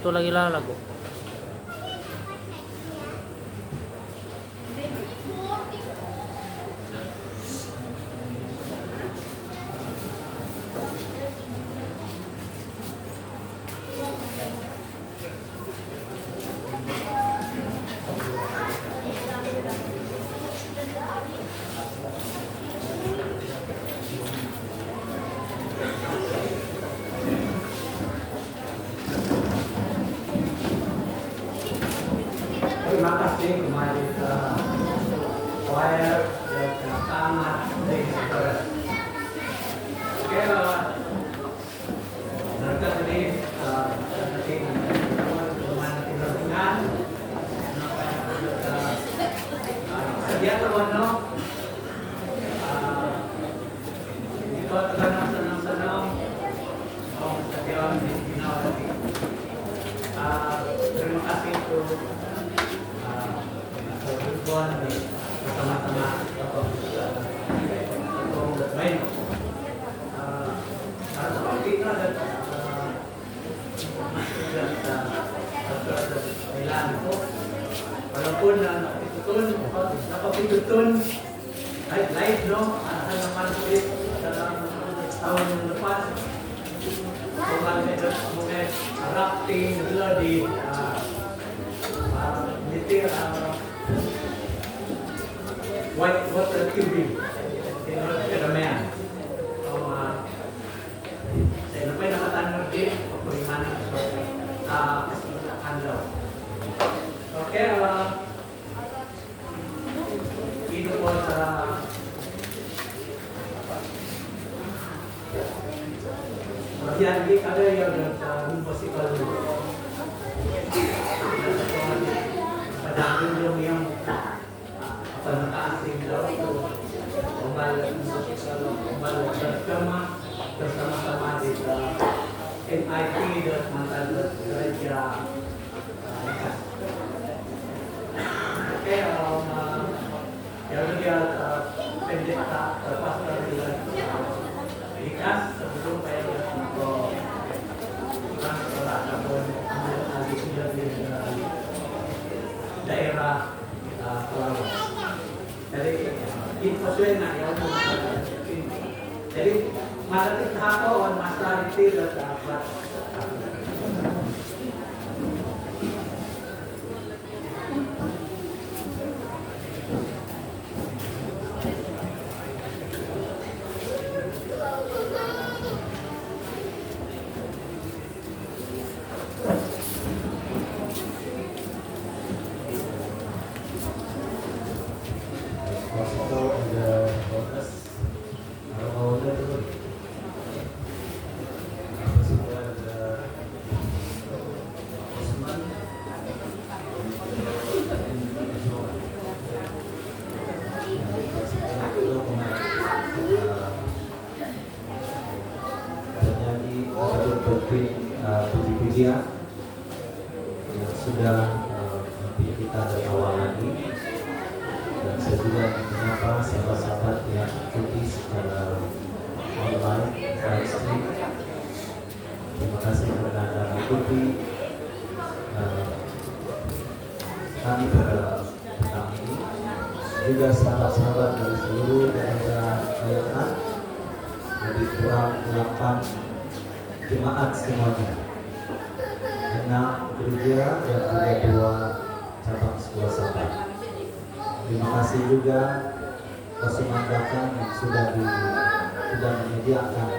Satu lagi lah lagu. Terima kasih kembali ke choir yang sangat inspiratif. Oke, mereka tadi nanti teman dengan sedia terwano itu senang-senang stadion di final nanti. Terima kasih untuk Tuhan bersama-sama untuk bermain. Karena seperti itu ada Thailand itu, walaupun napapindutun live no, akan naman ulit dalam tahun depan. Kemudian rafting dulu di detail white water tubing keramaian. Saya lupa nakatanood din pagkulimanan anlaw. Oke, ito po sa bagian di ada yang impossible pada yang asing daw itu kembali bersama di MIT dan mantan gereja. Oke, yang dia pendeta pastor di Ikas sebelum saya untuk sekolah ataupun lagi sudah di daerah Pulau. Jadi info na yang jadi malaking hako masalah itu dapat. Puji-pujian yang sudah memimpin kita dari awal lagi, dan saya juga menyapa sahabat-sahabat yang ikuti secara online live stream. Terima kasih karena Anda mengikuti kami pada petang ini. Juga sahabat-sahabat dari seluruh daerah layanan, lebih kurang 8 jemaat semuanya, 6 gereja dan juga 2 cabang sekolah sahabat. Terima kasih juga Kosumandakan yang sudah menyediakan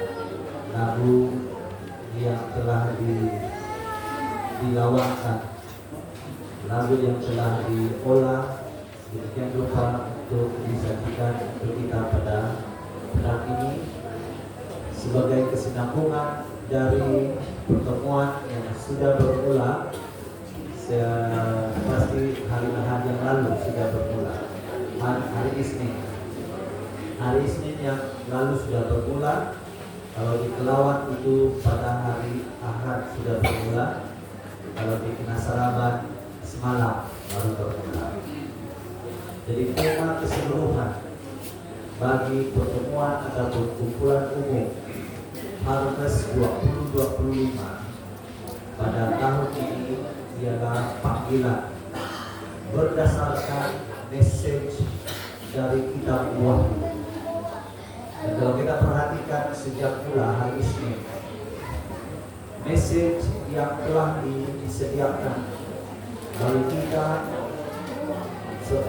lagu yang telah dilawakan, lagu yang telah diolah sedemikian rupa untuk disajikan untuk kita pada petang ini sebagai kesinambungan dari pertemuan yang sudah berulang. Pasti hari Ahad yang lalu sudah berulang, hari Isnin yang lalu sudah berulang. Kalau di Kelawat itu pada hari Ahad sudah berulang, kalau di Kinasaraban semalam baru berulang. Jadi tema keseluruhan bagi pertemuan ataupun kumpulan umum Harvest 2025 pada tahun ini ialah panggilan berdasarkan message dari kitab Wahyu. Dan kalau kita perhatikan sejak mula hari Isnin, message yang telah disediakan oleh kita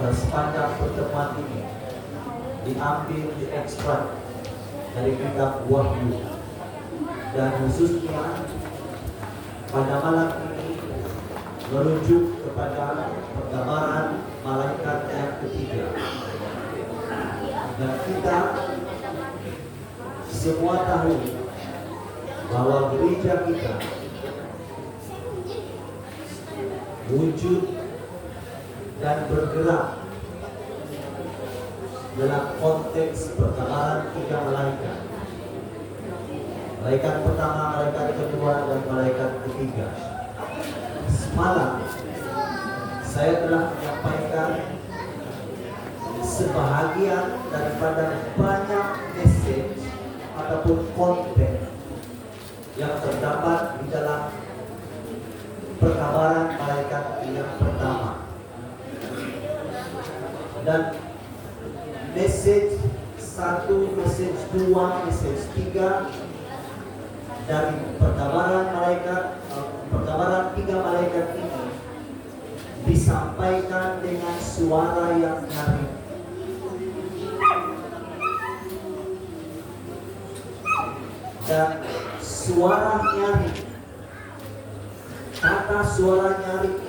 sepanjang pertemuan ini diambil, diekstrak dari kitab Wahyu, dan khususnya pada malam ini merujuk kepada penggambaran malaikat yang ketiga. Dan kita semua tahu bahwa gereja kita wujud dan bergerak dalam konteks penggambaran tiga malaikat. Malaikat pertama, malaikat kedua, dan malaikat ketiga. Semalam saya telah menyampaikan sebahagian daripada banyak message ataupun konten yang terdapat di dalam perkabaran malaikat yang pertama. Dan message 1, message 2, message 3 dari perkabaran tiga malaikat ini disampaikan dengan suara yang nyaring. Dan suara nyaring, kata suara nyaring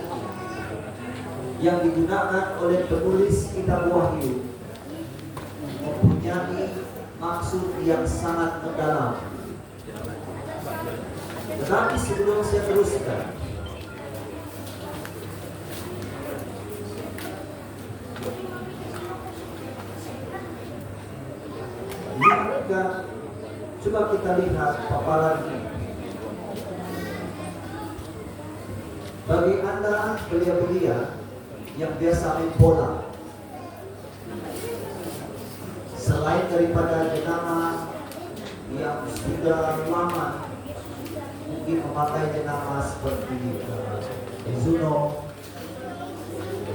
yang digunakan oleh penulis kitab Wahyu mempunyai maksud yang sangat mendalam. Tetapi sebelum saya teruskan, coba kita lihat paparan ini. Bagi Anda belia-belia yang biasa main bola, selain daripada jenama yang sudah lama mungkin memakai jenama seperti Mizuno,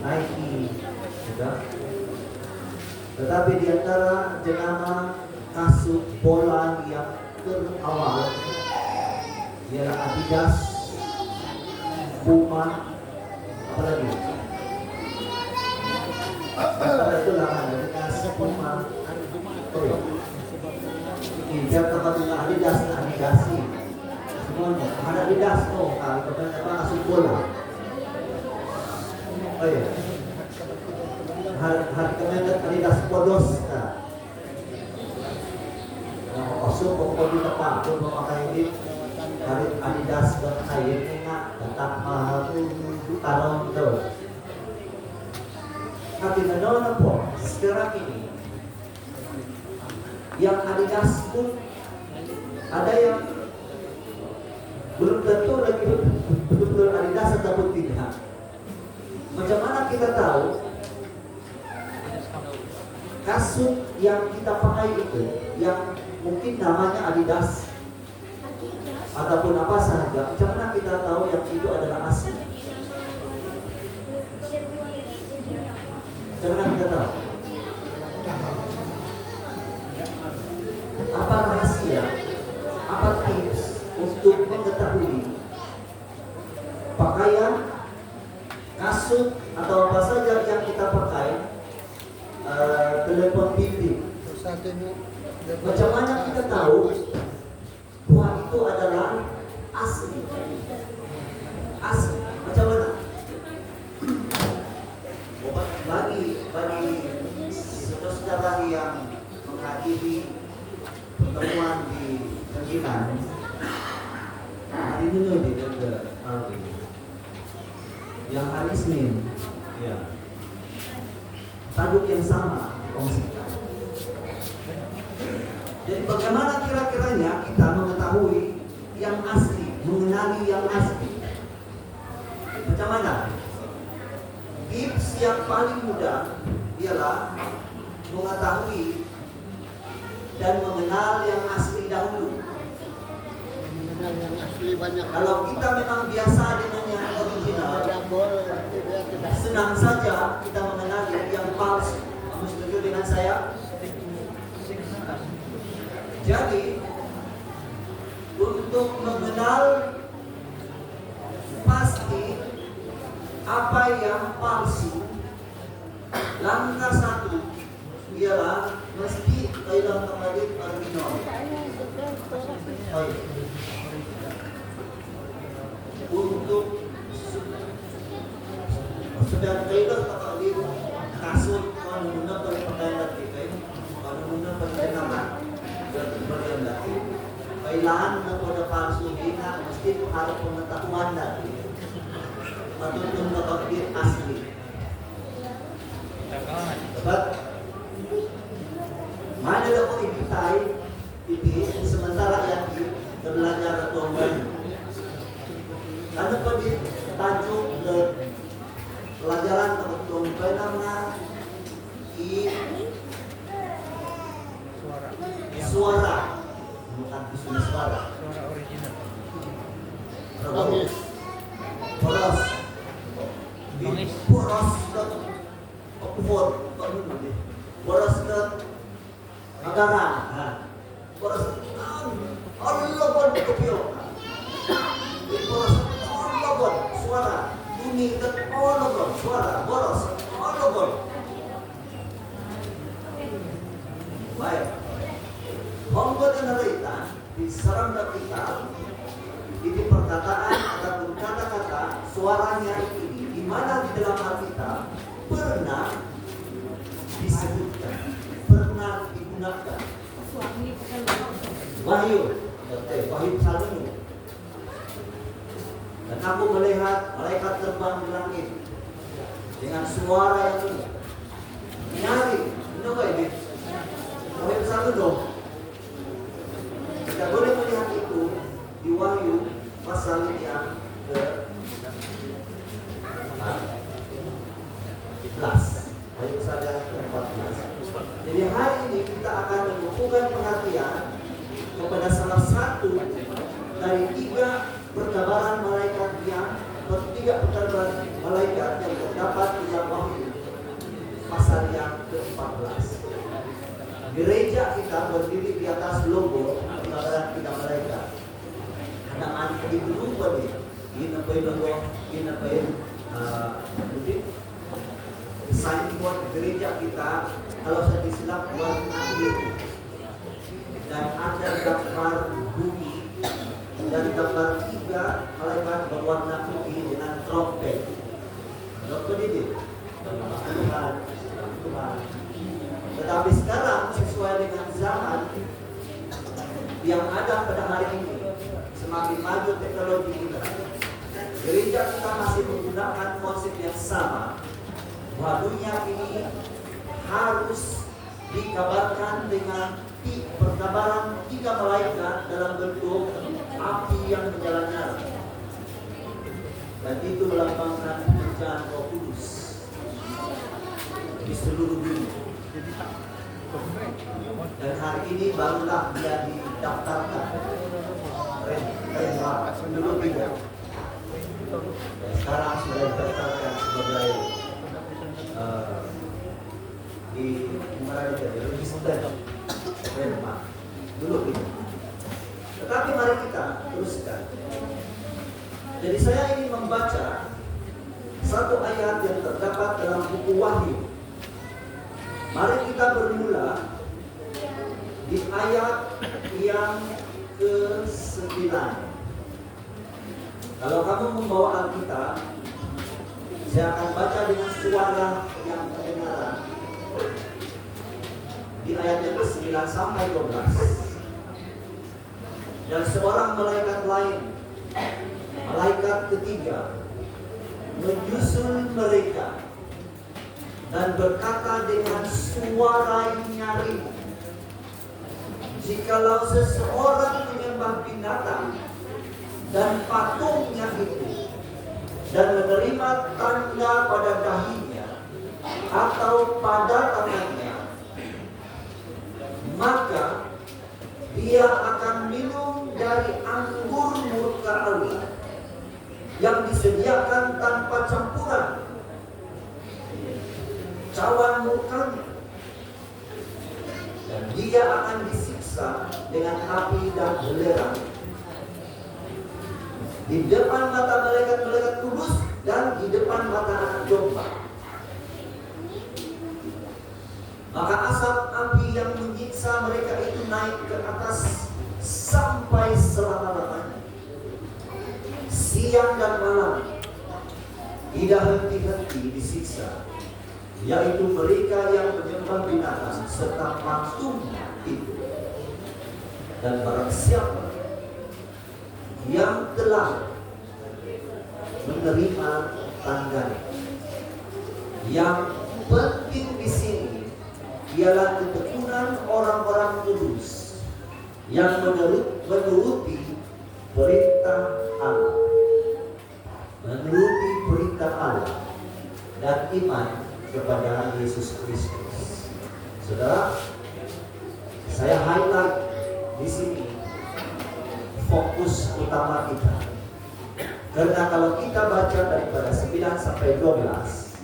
Nike, sudah. Tetapi di antara jenama kasut bola yang terawal ialah Adidas, Puma, apa lagi? Antara itulah Adidas, Puma. Oh ya. Ini biar tempat Adidas, Adidasi. Semuanya ada Adidas tuh, kalau kemudian kasut bola. Oh ya. Hari kemudian Adidas Podos. Masuk pokok di tempat pun memakai ini dari Adidas dan kain ingat tentang mahal tarong itu. Tapi menurut apa? Sekarang ini yang Adidas pun ada yang belum tentu lagi betul-betul Adidas ataupun tidak. Macam mana kita tahu kasut yang kita pakai itu yang mungkin namanya Adidas ataupun apa saja, macam mana kita tahu yang itu adalah asli? Macam mana kita tahu? Apa rahasia? Apa tips untuk mengetahui pakaian, kasut atau apa saja yang kita pakai, telepon bimbing? Macam mana kita tahu bahwa itu adalah asli? Asli. Macam mana? Bagi saudara-saudara yang menghadiri pertemuan di Penjinan hari ini di yang hari Senin, ya, tajuk yang sama dikongsikan. Jadi bagaimana kira-kiranya kita mengetahui yang asli, mengenali yang asli? Macam mana? Tips yang paling mudah ialah mengetahui dan mengenal yang asli dahulu. yang asli banyak. Kalau kita memang biasa dengan yang original, senang saja kita mengenali yang palsu. Kamu setuju dengan saya? Jadi untuk mengenal pasti apa yang palsu, langkah satu ialah mesti kailangan kembali original. Untuk sudah kailangan kembali kasut kalau menggunakan pakaian kita, kalau menggunakan kenangan dan pakaian lagi, kailangan na pada palsu ina mesti harus pengetahuan lagi. Matutun na pagkir asli. Dapat mana dapat ibitay ini sementara yang belajar atau ano pa di tajuk ke pelajaran atau na suara bukan suara suara original poros poros poros ke agaran poros Allah buat kopio poros Allah buat suara bunyi ke Allah buat suara poros Allah buat baik Hongkot yang narita di serang kita ini perkataan ataupun kata-kata suaranya ini di mana di dalam Alkitab pernah disebutkan, pernah digunakan. Wahyu 1. Dan aku melihat malaikat terbang di langit dengan suara yang nyaring. Kenapa ini? Wahyu 1 dong. Kita boleh melihat itu di Wahyu pasal yang ke-14. Wahyu pasal yang ke-14. Jadi hari ini kita akan mengumpulkan perhatian kepada salah satu dari 3 perkabaran malaikat yang terdapat di dalam Wahyu pasal yang ke-14. Gereja kita berdiri di atas logo pengabaran kita mereka. Karena di berubah nih, ini apa yang logo, ini apa yang signboard gereja kita. Kalau saya disilap warna biru dan ada gambar bumi dan gambar 3 malaikat berwarna putih dengan trompet. Trompet ini, Tuhan. Tetapi sekarang sesuai dengan zaman yang ada pada hari ini, semakin maju teknologi kita, gereja kita masih menggunakan konsep yang sama bahwa dunia ini harus dikabarkan dengan perkabaran 3 malaikat dalam bentuk api yang menyala-nyala, dan itu melambangkan pekerjaan Roh Kudus di seluruh dunia. Dan hari ini barulah dia didaftarkan dulu tidak. Sekarang sudah didaftarkan sebagai di register dulu tidak. Tetapi mari kita teruskan. Jadi saya ingin membaca satu ayat yang terdapat dalam buku Wahyu. Mari kita bermula di ayat yang ke-9. Kalau kamu membawa Alkitab, saya akan baca dengan suara yang kedengaran di ayat yang ke-9 sampai 12. Dan seorang malaikat lain, malaikat ketiga, menyusul mereka dan berkata dengan suara yang nyaring, jikalau seseorang menyembah binatang dan patungnya itu dan menerima tanda pada dahinya atau pada tangannya, maka dia akan minum dari anggur murka Allah yang disediakan tanpa campuran cawan murkanya, dan dia akan disiksa dengan api dan belerang di depan mata malaikat-malaikat kudus dan di depan mata anak domba. Maka asap api yang menyiksa mereka itu naik ke atas sampai selama-lamanya, siang dan malam, tidak henti-henti disiksa, yaitu mereka yang menyembah binatang serta patungnya itu. Dan barang siapa yang telah menerima tandanya, yang penting di sini ialah ketekunan orang-orang kudus yang menuruti perintah Allah, menuruti perintah Allah dan iman kepada Yesus Kristus. Saudara, saya highlight di sini fokus utama kita. Karena kalau kita baca daripada 9 sampai 12,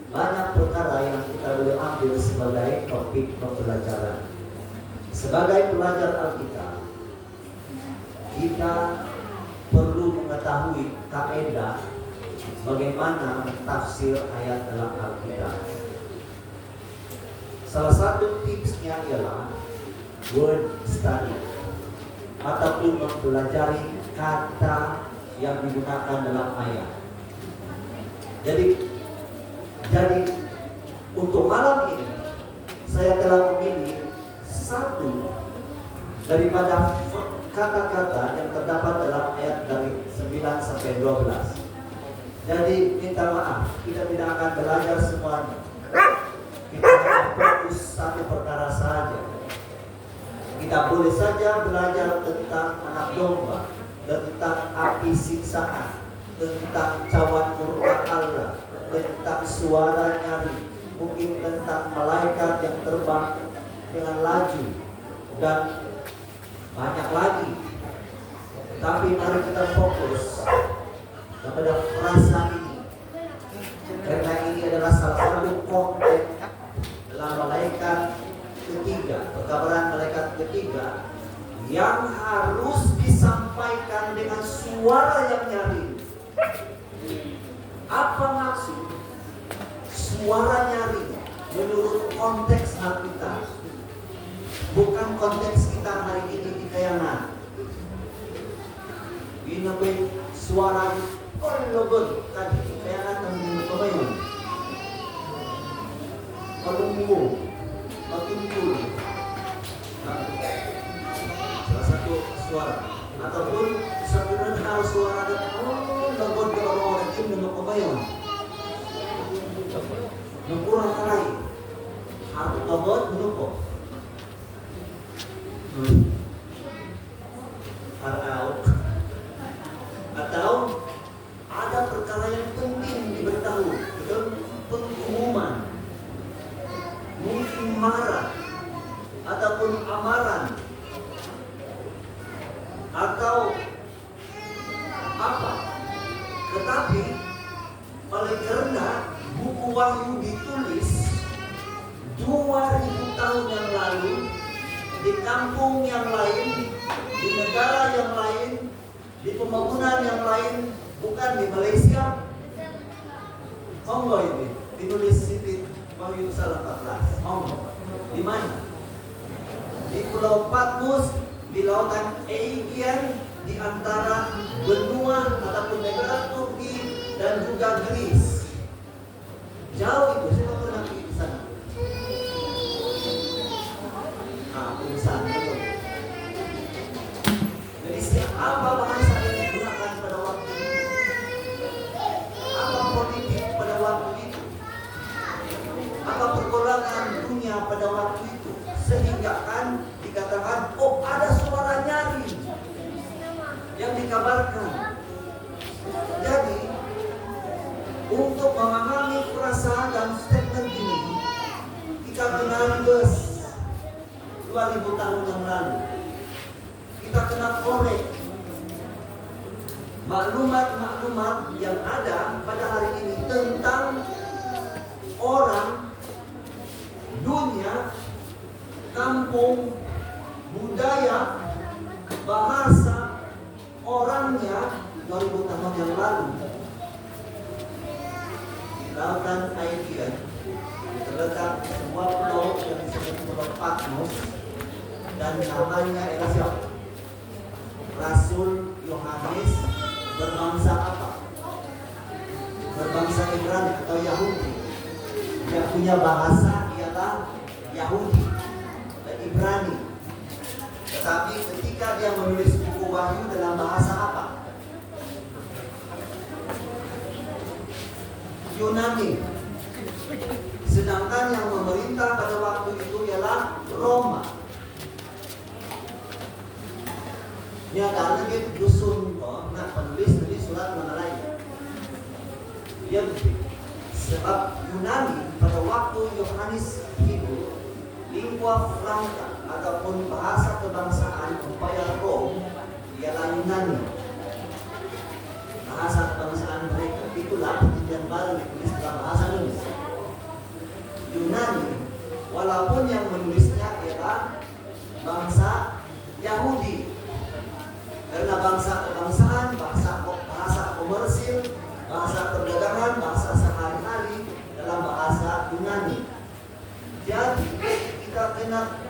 banyak perkara yang kita boleh ambil sebagai topik pembelajaran. Sebagai pelajar Alkitab, kita perlu mengetahui kaidah bagaimana tafsir ayat dalam Alkitab. Salah satu tipsnya ialah word study, ataupun mempelajari kata yang digunakan dalam ayat. Jadi untuk malam ini saya telah memilih satu daripada kata-kata yang terdapat dalam ayat dari 9 sampai 12. Jadi minta maaf, kita tidak akan belajar semuanya. Kita akan fokus satu perkara saja. Kita boleh saja belajar tentang anak domba, tentang api siksaan, tentang cawan murka Allah, tentang suara nyaring, mungkin tentang malaikat yang terbang dengan laju, dan banyak lagi. Tapi mari kita fokus kepada frasa ini, karena ini adalah salah satu konteks dalam malaikat ketiga, pekabaran malaikat ketiga, yang harus disampaikan dengan suara yang nyaring. Apa maksud suara nyaring menurut konteks Alkitab? Bukan konteks kita hari ini di Kayangan. Ini suara logon tadi di Kayangan temen pemain. Kalunggu, makimpul. Salah satu suara. Ataupun sebenarnya harus suara logon ke orang-orang tim dengan pemain. Nungkurang kalai. Harus logon menungkok. Atau ada perkara yang penting diberitahu dalam pengumuman, mungkin marah ataupun amaran atau apa. Tetapi oleh karena buku Wahyu ditulis 2000 tahun yang lalu, di kampung yang lain, di negara yang lain, di pembangunan yang lain, bukan di Malaysia. Monggo ini ditulis di Wahyu 14. Monggo. Di mana? Di Pulau Patmos, di lautan Aegean, di antara benua ataupun negara Turki dan juga Greece. Jauh itu, saya pernah pergi di sana. Jadi apa bahasa yang digunakan pada waktu itu? Apa politik pada waktu itu? Apa pergolakan dunia pada waktu itu? Sehingga kan dikatakan, oh ada suara nyaring yang dikabarkan. Jadi untuk memahami perasaan dan statement ini, kita kenal 2000 tahun yang lalu. kita kena korek maklumat-maklumat yang ada pada hari ini tentang orang, dunia, kampung, budaya, bahasa, orangnya 2000 tahun yang lalu. Di lautan Aegean terletak sebuah pulau yang disebut Pulau Patmos, dan namanya adalah siapa? Rasul Yohanes berbangsa apa? Berbangsa Ibrani atau Yahudi. Dia punya bahasa ialah Yahudi dan Ibrani. Tetapi ketika dia menulis buku Wahyu dalam bahasa apa? Yunani. Sedangkan yang memerintah pada waktu itu ialah Roma. Ya, karena dia dusun kok, nak penulis surat mengenai dia begitu. Sebab Yunani pada waktu Yohanes hidup, lingua franca ataupun bahasa kebangsaan upaya Rom ialah Yunani. Bahasa kebangsaan mereka itulah perjanjian baru ditulis dalam bahasa Indonesia. Yunani, walaupun yang menulisnya ialah bangsa Yahudi. Karena bangsa kebangsaan, bahasa komersil, bahasa perdagangan, bahasa sehari-hari dalam bahasa Yunani. Jadi kita kena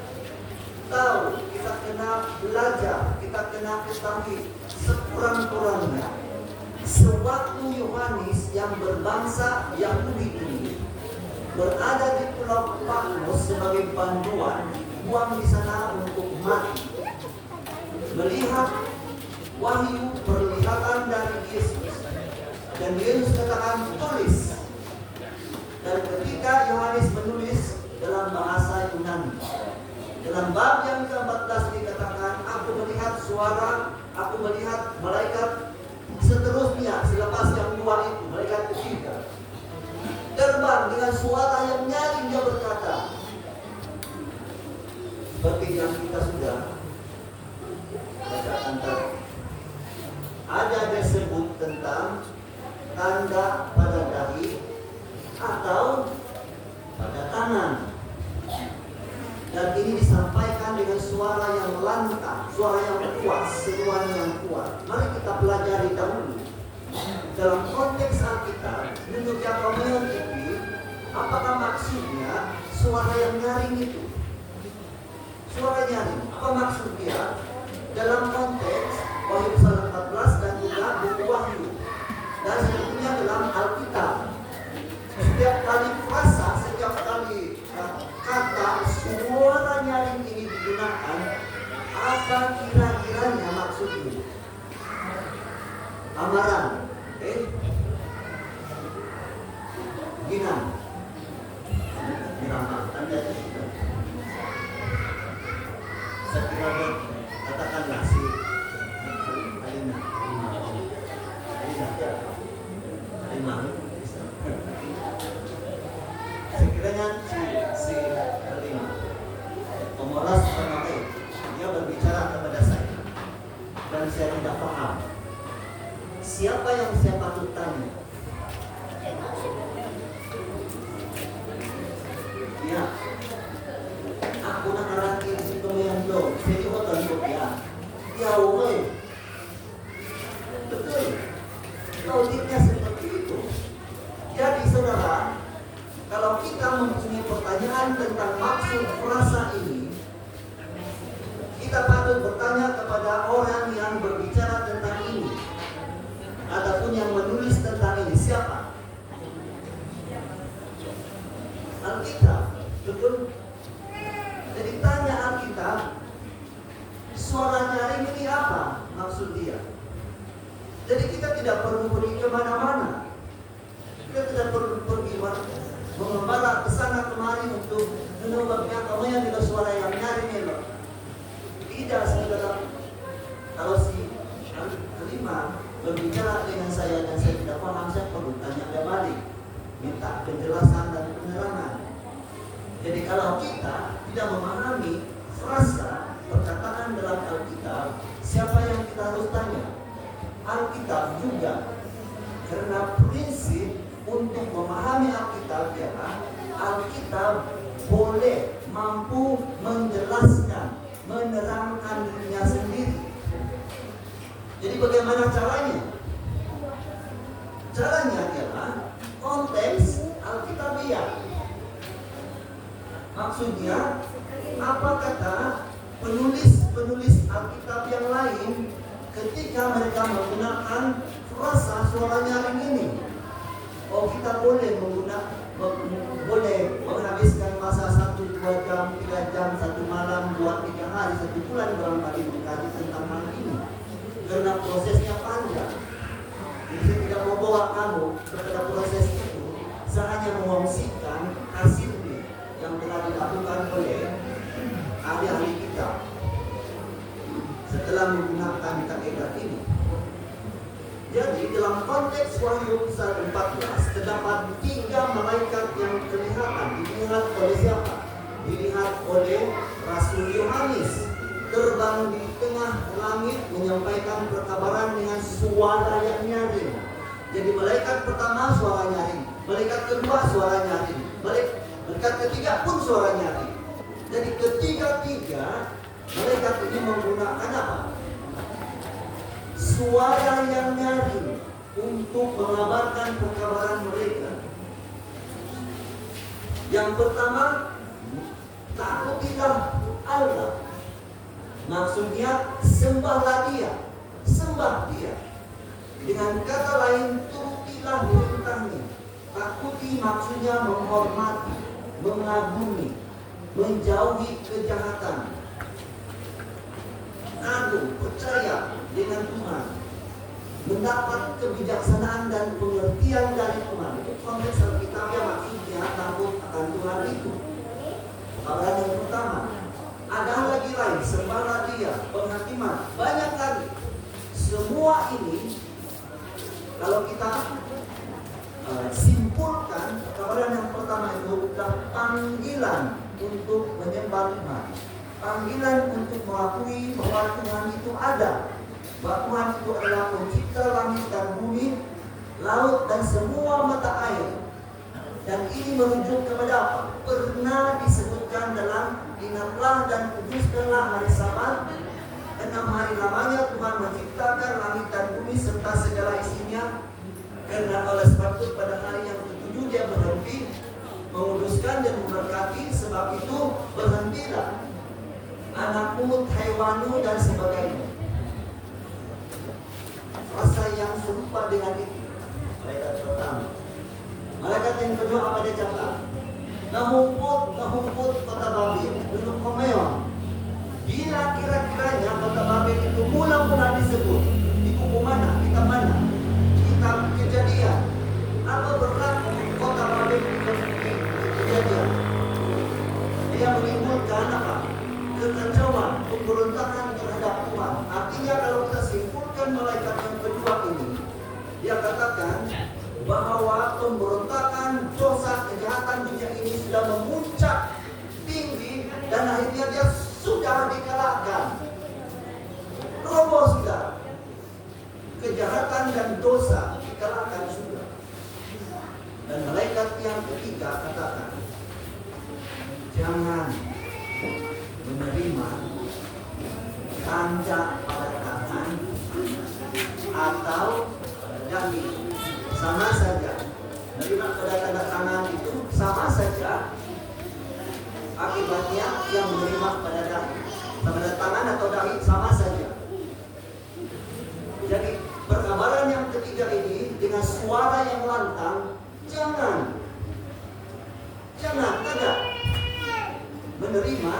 tahu, kita kena belajar, kita kena ketahui sekurang-kurangnya sewaktu Yohanes yang berbangsa Yahudi ini berada di Pulau Patmos sebagai bantuan, buang di sana untuk mati, melihat wahyu perlihatan dari Yesus, dan Yesus katakan tulis. Dan ketika Yohanes menulis dalam bahasa Yunani, dalam bab yang ke-14 dikatakan, aku melihat suara, aku melihat malaikat seterusnya selepas yang dua itu, malaikat ketiga terbang dengan suara yang nyaring, dia berkata, seperti yang kita sudah bacakan tadi. Ada disebut tentang tanda pada dahi atau pada tangan, dan ini disampaikan dengan suara yang lantang, suara yang kuat, seruan yang kuat. Mari kita pelajari dahulu dalam konteks Alkitab menurut Jacob ini, apakah maksudnya suara yang nyaring itu? Suara nyaring, apa maksudnya dalam konteks Wahyu pasal 14 dan juga buku Wahyu, dan sebetulnya dalam Alkitab setiap kali frasa, setiap kali kata suara nyaring ini digunakan, apa kira-kiranya maksudnya? Amaran, ginang, dirama, tanda itu. Sekira katakanlah si sekiranya si Alina memoras memakai, dia berbicara kepada saya dan saya tidak paham. Siapa yang saya patut tanya? Ya, aku nak ngerti itu yang dong. Saya juga tentu ya. Ya, woi. Betul. Logiknya seperti itu. Jadi saudara, kalau kita mempunyai pertanyaan tentang maksud frasa ini, kita patut bertanya kepada orang yang berbicara tentang ini, ataupun yang menulis tentang ini. Siapa? Alkitab. Betul? Jadi tanya Alkitab, suara nyaring ini apa maksud dia? Jadi kita tidak perlu pergi kemana-mana. Kita tidak perlu pergi mengembara ke sana kemari untuk menubahnya kamu yang tidak suara yang nyaring ini. Tidak, saudara. Kalau si kelima berbicara dengan saya dan saya tidak paham, saya perlu tanya dia balik, minta penjelasan dan penerangan. Jadi kalau kita tidak memahami frasa perkataan dalam Alkitab, menjelaskan, menerangkan dirinya sendiri. Jadi bagaimana caranya? Caranya adalah konteks Alkitabiah. Maksudnya, apa kata penulis-penulis Alkitab yang lain ketika mereka menggunakan frasa suara nyaring ini? Oh, kita boleh menghabiskan masa 1-2 jam, 3 jam, 1 malam, 2-3 hari, 1 bulan barangkali mengkaji tentang hal ini. Karena prosesnya panjang. Jadi saya tidak mau bawa kamu kepada proses itu. Saya hanya mengungsikan hasilnya yang telah dilakukan oleh ahli-ahli kita setelah menggunakan kaidah ini. Jadi dalam konteks Wahyu 14 terdapat 3 malaikat yang kelihatan. Dilihat oleh siapa? Dilihat oleh Rasul Yohanes, terbang di tengah langit menyampaikan perkabaran dengan suara yang nyaring. Jadi malaikat pertama suara nyaring, malaikat kedua suara nyaring, malaikat ketiga pun suara nyaring. Jadi ketiga-tiga malaikat ini menggunakan apa? Suara yang nyaring untuk mengabarkan perkabaran mereka. Yang pertama, takutilah Allah. Maksudnya sembahlah Dia, sembah Dia. Dengan kata lain, turutilah perintahnya. Takuti maksudnya menghormati, mengagumi, menjauhi kejahatan. Kagum, percaya dengan Tuhan, mendapat kebijaksanaan dan pengertian dari Tuhan. Itu konteks Alkitabiah, maksudnya takut akan Tuhan itu. Kabar yang pertama. Ada lagi lain, sembahlah Dia, penghakiman, banyak lagi. Semua ini kalau kita simpulkan, kabar yang pertama itu adalah panggilan untuk menyembah Tuhan. Panggilan untuk mengakui bahwa Tuhan itu ada, bahwa Tuhan itu adalah pencipta langit dan bumi, laut dan semua mata air. Dan ini merujuk kepada apa? Pernah disebutkan dalam ingatlah dan kuduskanlah hari Sabat. 6 hari lamanya Tuhan menciptakan langit dan bumi serta segala isinya. Karena oleh sebab itu pada hari yang ke-7 Dia berhenti menguduskan dan memberkati. Sebab itu berhentilah anakmu, haiwanmu dan sebagainya. Rasa yang serupa dengan itu. Malaikat pertama. Malaikat yang kedua apa dia cakap? Nahumput kota Babel, duduk komeon. Bila kira-kiranya kota Babel itu mula-mula disebut di buku mana? Kitab mana? Kitab Kejadian. Apa berlaku kota Babel itu Kejadian? Dia menimbulkan apa? Kekacauan, pemberontakan terhadap Tuhan. Artinya kalau kita simpulkan malaikat yang kedua ini, dia katakan bahwa pemberontakan, dosa, kejahatan dunia ini sudah memuncak tinggi dan akhirnya dia sudah dikalahkan. Roboh sudah. Kejahatan dan dosa dikalahkan sudah. Dan malaikat yang ketiga katakan, jangan menerima tanda pada tangan atau pada dahi. Sama saja. Menerima pada tanda tangan itu sama saja akibatnya yang menerima pada dahi. Pada tangan atau dahi sama saja. Jadi perkabaran yang ketiga ini dengan suara yang lantang, jangan tidak menerima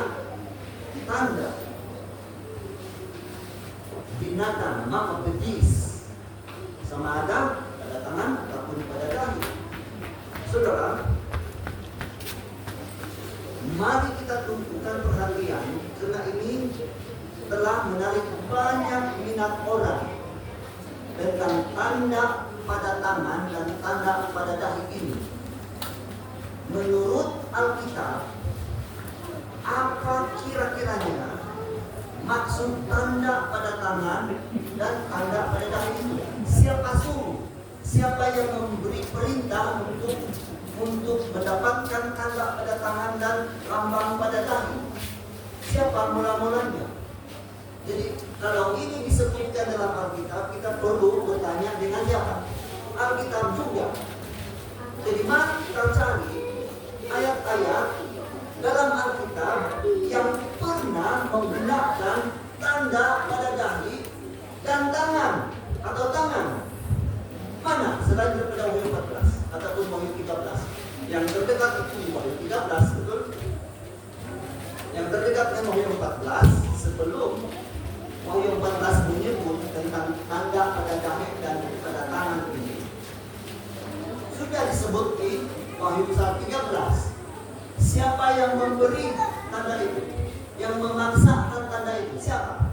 tanda binatang, maka bedis, sama ada pada tangan ataupun pada dahi. Saudara, mari kita tumpukan perhatian karena ini telah menarik banyak minat orang tentang tanda pada tangan dan tanda pada dahi ini. Menurut Alkitab, apa kira-kiranya maksud tanda pada tangan dan tanda pada dahi itu? Siapa suruh? Siapa yang memberi perintah untuk mendapatkan tanda pada tangan dan lambang pada dahi? apa mula-mulanya? Jadi kalau ini disebutkan dalam Alkitab, kita perlu bertanya dengan siapa? Alkitab juga. Jadi mari kita cari ayat-ayat dalam Alkitab yang pernah menggunakan tanda pada dahi dan tangan atau tangan. Mana selain daripada Wahyu 14 ataupun Wahyu 13? Yang terdekat itu Wahyu 13, betul? Yang terdekat dengan Wahyu 14 sebelum Wahyu 14 menyebut tentang tanda pada dahi dan pada tangan ini. Sudah disebut di Wahyu 13. Siapa yang memberi tanda itu? Yang memaksakan tanda itu? Siapa?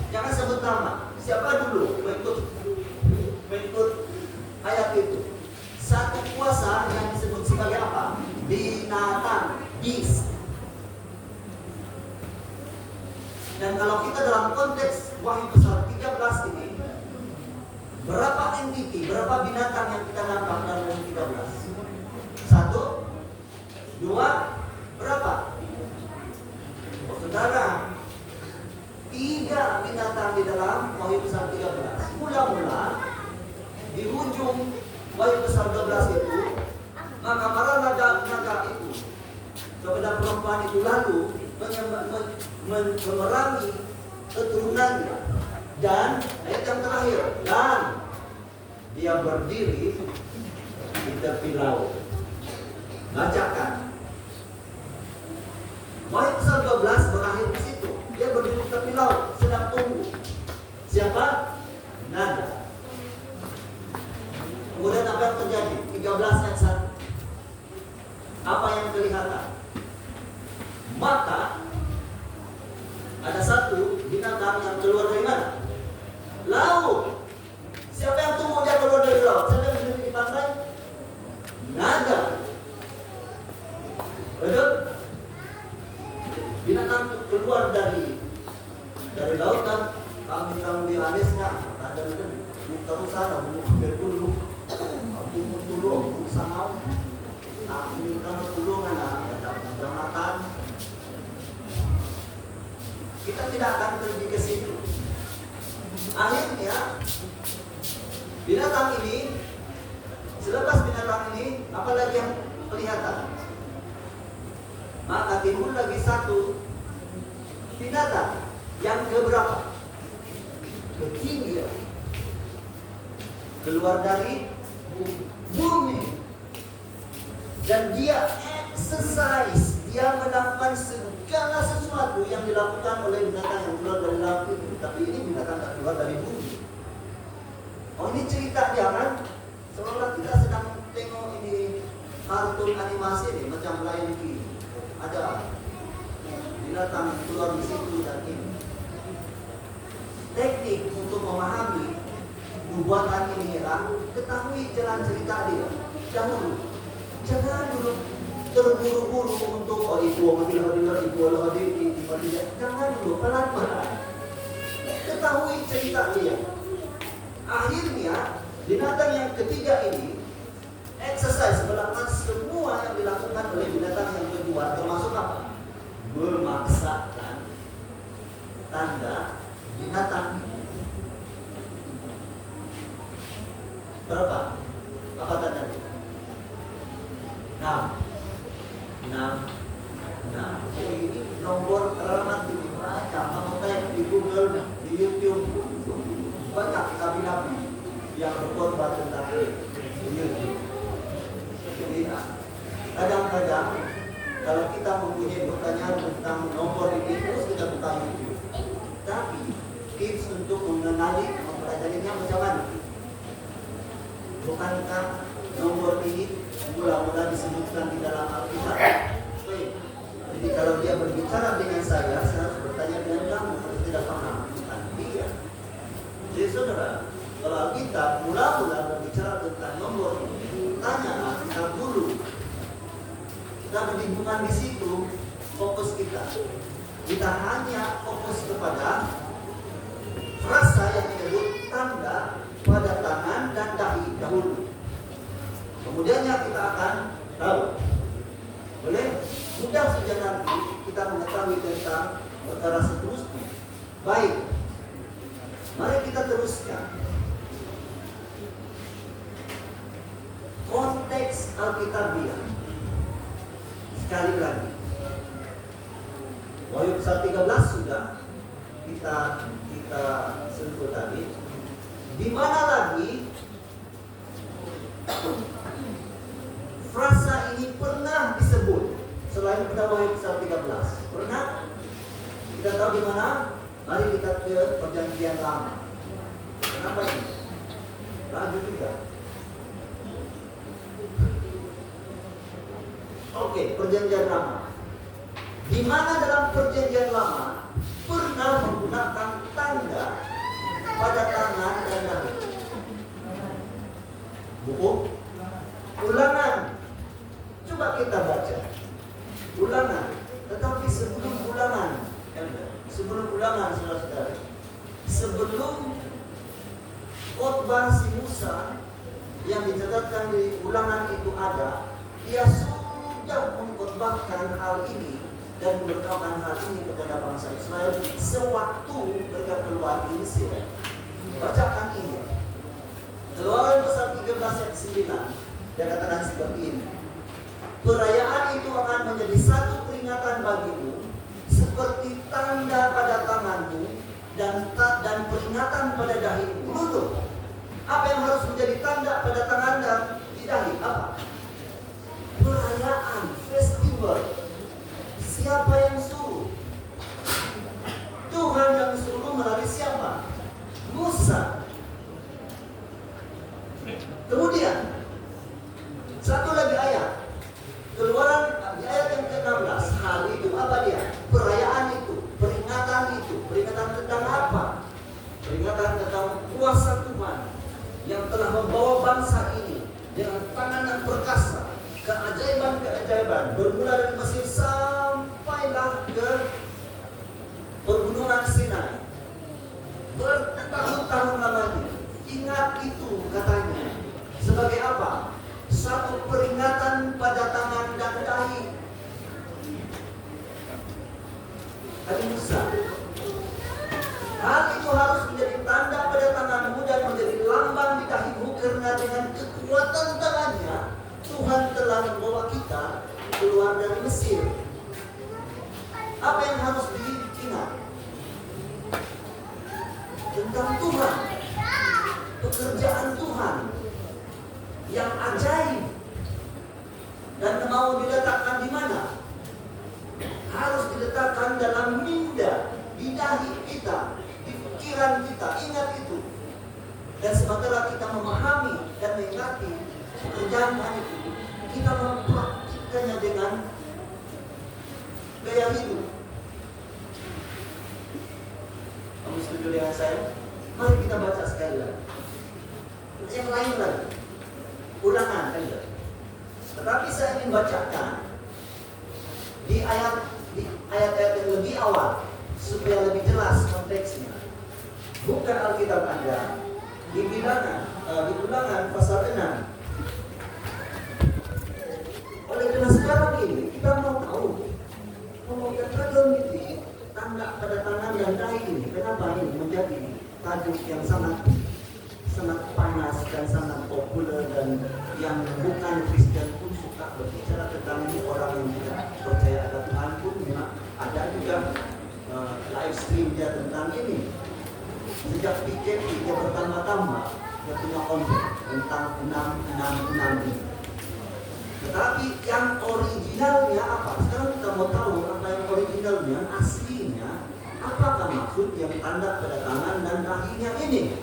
Jangan sebut nama. Siapa dulu mengikut ayat itu? Satu kuasa yang disebut sebagai apa? Binatang. Beast. Dan kalau kita dalam konteks Wahyu pasal 13 ini, berapa entiti, berapa binatang yang kita nampak dalam Wahyu 13? 1, 2, berapa? Oh, saudara, 3 binatang di dalam Wahyu pasal 13. Mula-mula di ujung Wahyu pasal 12 itu, maka para naga itu kepada perempuan itu lalu memerangi keturunannya. Dan ayat yang terakhir, dan dia berdiri di tepi laut. Bacakan. Wahyu pasal 12 berakhir di situ. Dia berdiri di tepi laut, sedang tunggu. Siapa? Naga. Kemudian apa yang terjadi? 13 ayat 1. Apa yang kelihatan? Maka ada satu binatang yang keluar dari mana? Laut. Siapa yang tunggu dia keluar dari laut? Siapa yang berdiri di pantai? Naga. Betul? Binatang keluar dari lautan. Kami di Alisnya ada terus sana berpuluh. Aku tulung sama. Aku minta tulungan ada makan. Kita tidak akan pergi ke situ. Akhirnya binatang ini, selepas binatang ini, apa lagi yang kelihatan? Maka timbul lagi satu binatang yang keberapa? Ketiga, keluar dari bumi, dan dia exercise, dia melakukan segala sesuatu yang dilakukan oleh binatang yang keluar dari laut itu. Tapi ini binatang tak keluar dari bumi. Oh, ini cerita dia kan? Seolah kita sedang tengok ini kartun animasi nih, macam Lion King. Ada binatang yang keluar di situ dan ini. Teknik untuk memahami nubuatan ini ialah ketahui jalan cerita dia dahulu. Jangan dulu terburu-buru untuk itu jangan dulu, pelan-pelan ketahui cerita dia. Akhirnya binatang yang ketiga ini exercise, melakukan semua yang dilakukan oleh binatang yang kedua, termasuk apa? Memaksakan tanda binatang. Berapa? Apa tandanya? 6. Jadi ini nomor alamat dibaca, mengutip di Google, di YouTube, banyak nabi-nabi yang berkhotbah tentang di YouTube. Jadi kadang-kadang kalau kita mempunyai pertanyaan tentang nomor ini, terus kita buka YouTube. Tapi tips untuk mengenali, mempelajarinya macam mana? Bukankah nomor ini mula-mula disebutkan di dalam Alkitab? Jadi kalau dia berbicara dengan saya harus bertanya dengan kamu, kalau tidak paham bukan dia. Jadi saudara, kalau Alkitab mula-mula berbicara tentang nomor ini, tanyalah kita dulu. Kita bukan di situ fokus kita. Kita hanya fokus kepada frasa yang disebut tanda pada tangan dan dahi dahulu. Kemudiannya kita akan tahu. Boleh? Mudah saja nanti kita mengetahui tentang perkara seterusnya. Baik, mari kita teruskan. Konteks Alkitabiah. Sekali lagi, Wahyu pasal 13 sudah kita sentuh tadi. Di mana lagi frasa ini pernah disebut selain pada Wahyu pasal 13? Pernah? Kita tahu di mana? Mari kita ke Perjanjian Lama. Kenapa ini? Lanjut juga. Oke, Perjanjian Lama. Di mana dalam Perjanjian Lama pernah menggunakan tanda pada tangan dan dahi? Buku Ulangan. Coba kita baca Ulangan. Tetapi sebelum Ulangan, saudara-saudara, sebelum khotbah si Musa yang dicatatkan di Ulangan itu ada, dia sudah mengkhotbahkan hal ini dan memberitahukan hal ini kepada bangsa Israel sewaktu mereka keluar dari Mesir. Bacakan ini. Keluaran pasal 13 ayat 9. Dia katakan seperti ini. Perayaan itu akan menjadi satu peringatan bagimu, seperti tanda pada tanganmu dan peringatan pada dahimu. Dulu, apa yang harus menjadi tanda pada tangan dan di dahi? Apa? Perayaan, festival. Siapa yang suruh? Tuhan yang suruh melalui siapa? Musa. Kemudian satu lagi ayat. Keluaran di ayat yang ke-16. Hal itu apa dia? Perayaan itu, peringatan itu. Peringatan tentang apa? Peringatan tentang kuasa Tuhan yang telah membawa bangsa ini dengan tangan yang perkasa, keajaiban-keajaiban, bermula dari Mesir sampailah ke Pegunungan Sinai. Bertahun-tahun lamanya. Ingat itu katanya. Sebagai apa? Satu peringatan pada tangan dan dahi. Hari Musa. Hal itu harus menjadi tanda pada tanganmu dan menjadi lambang di dahimu, karena dengan kekuatan tangannya Tuhan telah membawa kita keluar dari Mesir. Apa yang harus diingat? Tentang Tuhan, pekerjaan Tuhan yang ajaib, dan mau diletakkan di mana? Harus diletakkan dalam minda, di dahi kita, di pikiran kita. Ingat itu. Dan sementara kita memahami dan mengerti pekerjaan itu, kita mempraktikkannya dengan gaya hidup. Kamu setuju dengan saya? Mari kita baca sekali lagi. Yang lain lagi. Ulangan kan ya. Tetapi saya ingin bacakan di ayat-ayat yang lebih awal supaya lebih jelas konteksnya. Bukan Alkitab Anda di Ulangan pasal 6. Oleh karena sekarang ini kita mau tahu, tajuk ini tanda pada tangan dan dahi ini, kenapa ini menjadi tajuk yang sangat panas dan sangat populer, dan yang bukan Kristen pun suka berbicara tentang ini. Orang yang tidak percaya ada Tuhan pun ada juga live streamnya tentang ini. Sejak PKP dia bertambah-tambah, dia punya konten tentang 666 ini. Tetapi yang originalnya apa? Sekarang kita mau tahu apa yang originalnya, aslinya. Apakah maksud yang tanda pada tangan dan dahinya ini?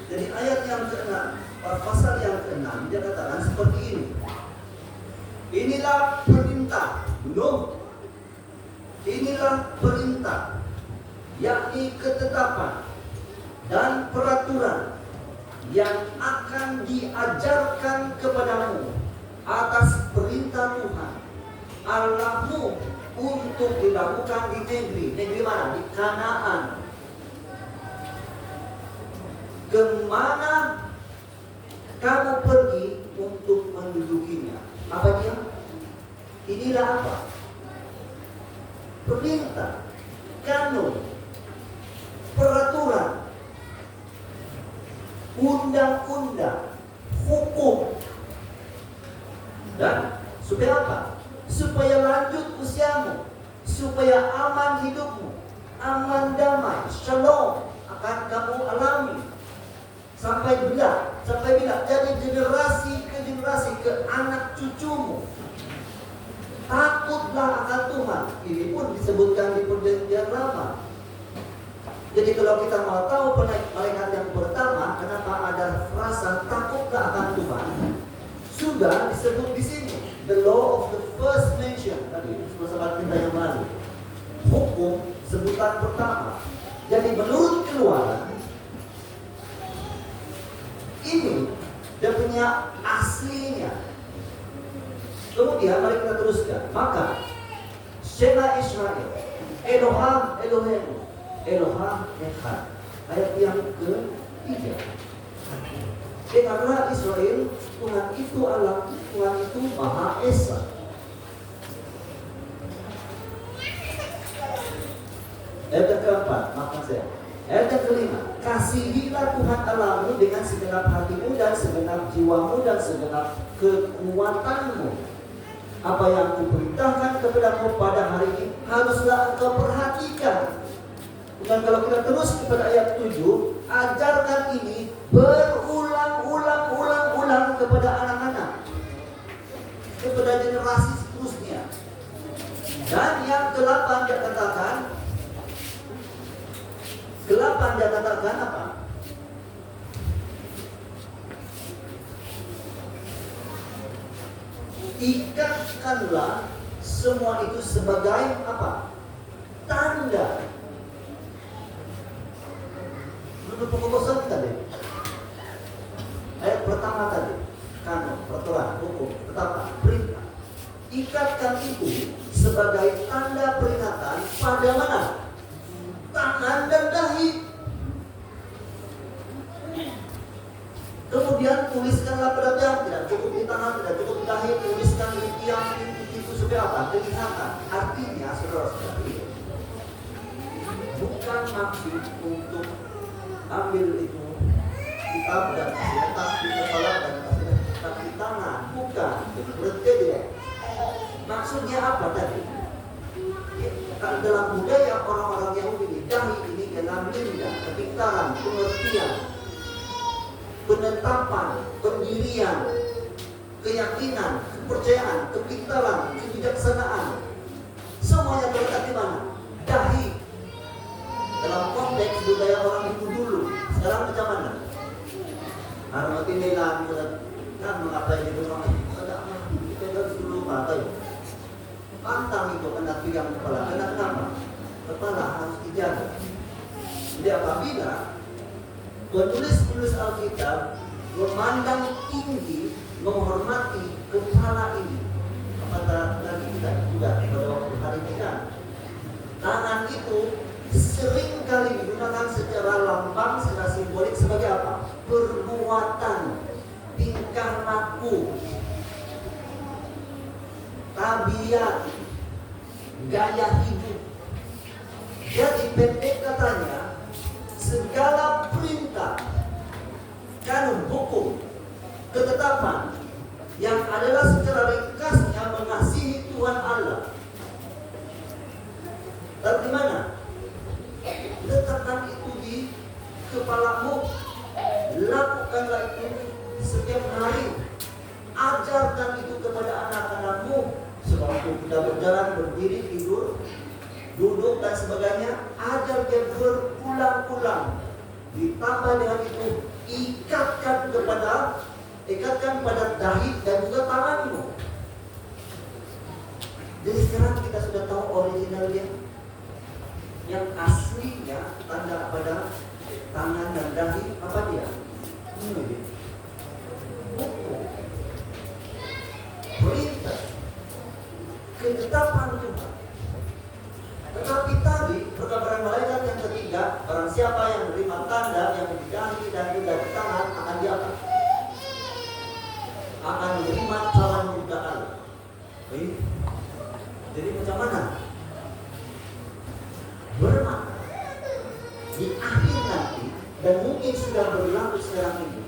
Jadi ayat yang ke-6, pasal yang ke-6, dia katakan seperti ini. Inilah perintah, inilah perintah, yakni ketetapan dan peraturan yang akan diajarkan kepadamu atas perintah Tuhan Allahmu untuk dilakukan di negeri mana? Di Kanaan. Kemana kamu pergi untuk mendudukinya? Apa dia? Inilah apa? perintah, kanun, peraturan, undang-undang, hukum. Dan supaya apa? Supaya lanjut usiamu, supaya aman hidupmu, aman damai, shalom akan kamu alami. Sampai bila? Jadi generasi ke generasi, ke anak cucumu. Takutlah akan Tuhan. Ini pun disebutkan di perjanjian lama. Jadi kalau kita mau tahu malaikat yang pertama, kenapa ada frasa takutlah akan Tuhan, sudah disebut di sini. The law of the first mention. Tadi, sahabat kita yang lalu. Hukum sebutan pertama. Jadi menurut Keluaran, ini dia punya aslinya. Kemudian mari kita teruskan. Maka Shema Israel, Eloham Elohemu, Eloham Echad. Ayat yang ketiga. Dengarlah Israel, Tuhan itu Allah, Tuhan itu Maha Esa. Ayat yang keempat, maafkan saya. Ayat yang kelima, kasihilah Tuhan Allahmu dengan segenap hatimu dan segenap jiwamu dan segenap kekuatanmu. Apa yang kuperintahkan kepadamu pada hari ini haruslah engkau perhatikan. Dan kalau kita terus kepada ayat 7, ajarkan ini berulang-ulang kepada anak-anak, kepada generasi seterusnya. Dan yang ke-8 dia katakan apa? Ikatkanlah semua itu sebagai apa? Tanda. Menurut pokok tadi. Ayat pertama tadi, kanun, peraturan, hukum, ketetapan, perintah. Ikatkan itu sebagai tanda peringatan pada mana? Tangan dan dahi. Kemudian tuliskanlah pada tiang, tidak cukup di tangan, tidak cukup di dahi, tuliskan di tiang itu supaya apa? Kelihatan. Artinya, saudara-saudari, bukan maksud untuk ambil itu kitab dan kasih letak di kepala dan kasih letak di tangan, bukan. Berarti dia. Maksudnya apa tadi? Kalau dalam budaya orang-orang Yahudi, dahi ini dalam linda, kepintaran, pengertian, penetapan, pendirian, keyakinan, kepercayaan, kepintaran, kebijaksanaan. Semuanya terletak di mana? Dahi. Dalam konteks budaya orang itu dulu. Sekarang macam mana? Harmati nilai kan mengapai di rumah kita harus dulu mata. Pantang itu kena tiang kepala. Kenapa? Kepala harus dijaga. Jadi apabila penulis Alkitab memandang tinggi, menghormati kepala ini, apa tadi kita sudah pada waktu hari ini kan, tangan itu sering kali digunakan secara lambang, secara simbolik sebagai apa? Perbuatan, tingkah laku, tabiat, gaya hidup. Jadi pendek katanya, segala perintah, kanun, hukum, ketetapan yang adalah secara ringkasnya mengasihi Tuhan Allah. Dan di mana? Letakkan itu di kepalamu. Lakukanlah itu setiap hari. Ajarkan itu kepada anak-anakmu. Sewaktu kita berjalan, berdiri, tidur, duduk dan sebagainya. Ajar dia berulang-ulang. Ditambah dengan itu, ikatkan pada dahi dan juga tanganmu. Jadi sekarang kita sudah tahu originalnya. Yang aslinya tanda pada tangan dan dahi apa dia? Hukum, perintah, ketetapan Tuhan. Tetapi tadi perkabaran malaikat yang ketiga, barang siapa yang menerima tanda yang di dahi dan juga di tangan akan diapa? Akan menerima calon murka Allah. Jadi macam mana? di akhir nanti, dan mungkin sudah berlaku sekarang ini,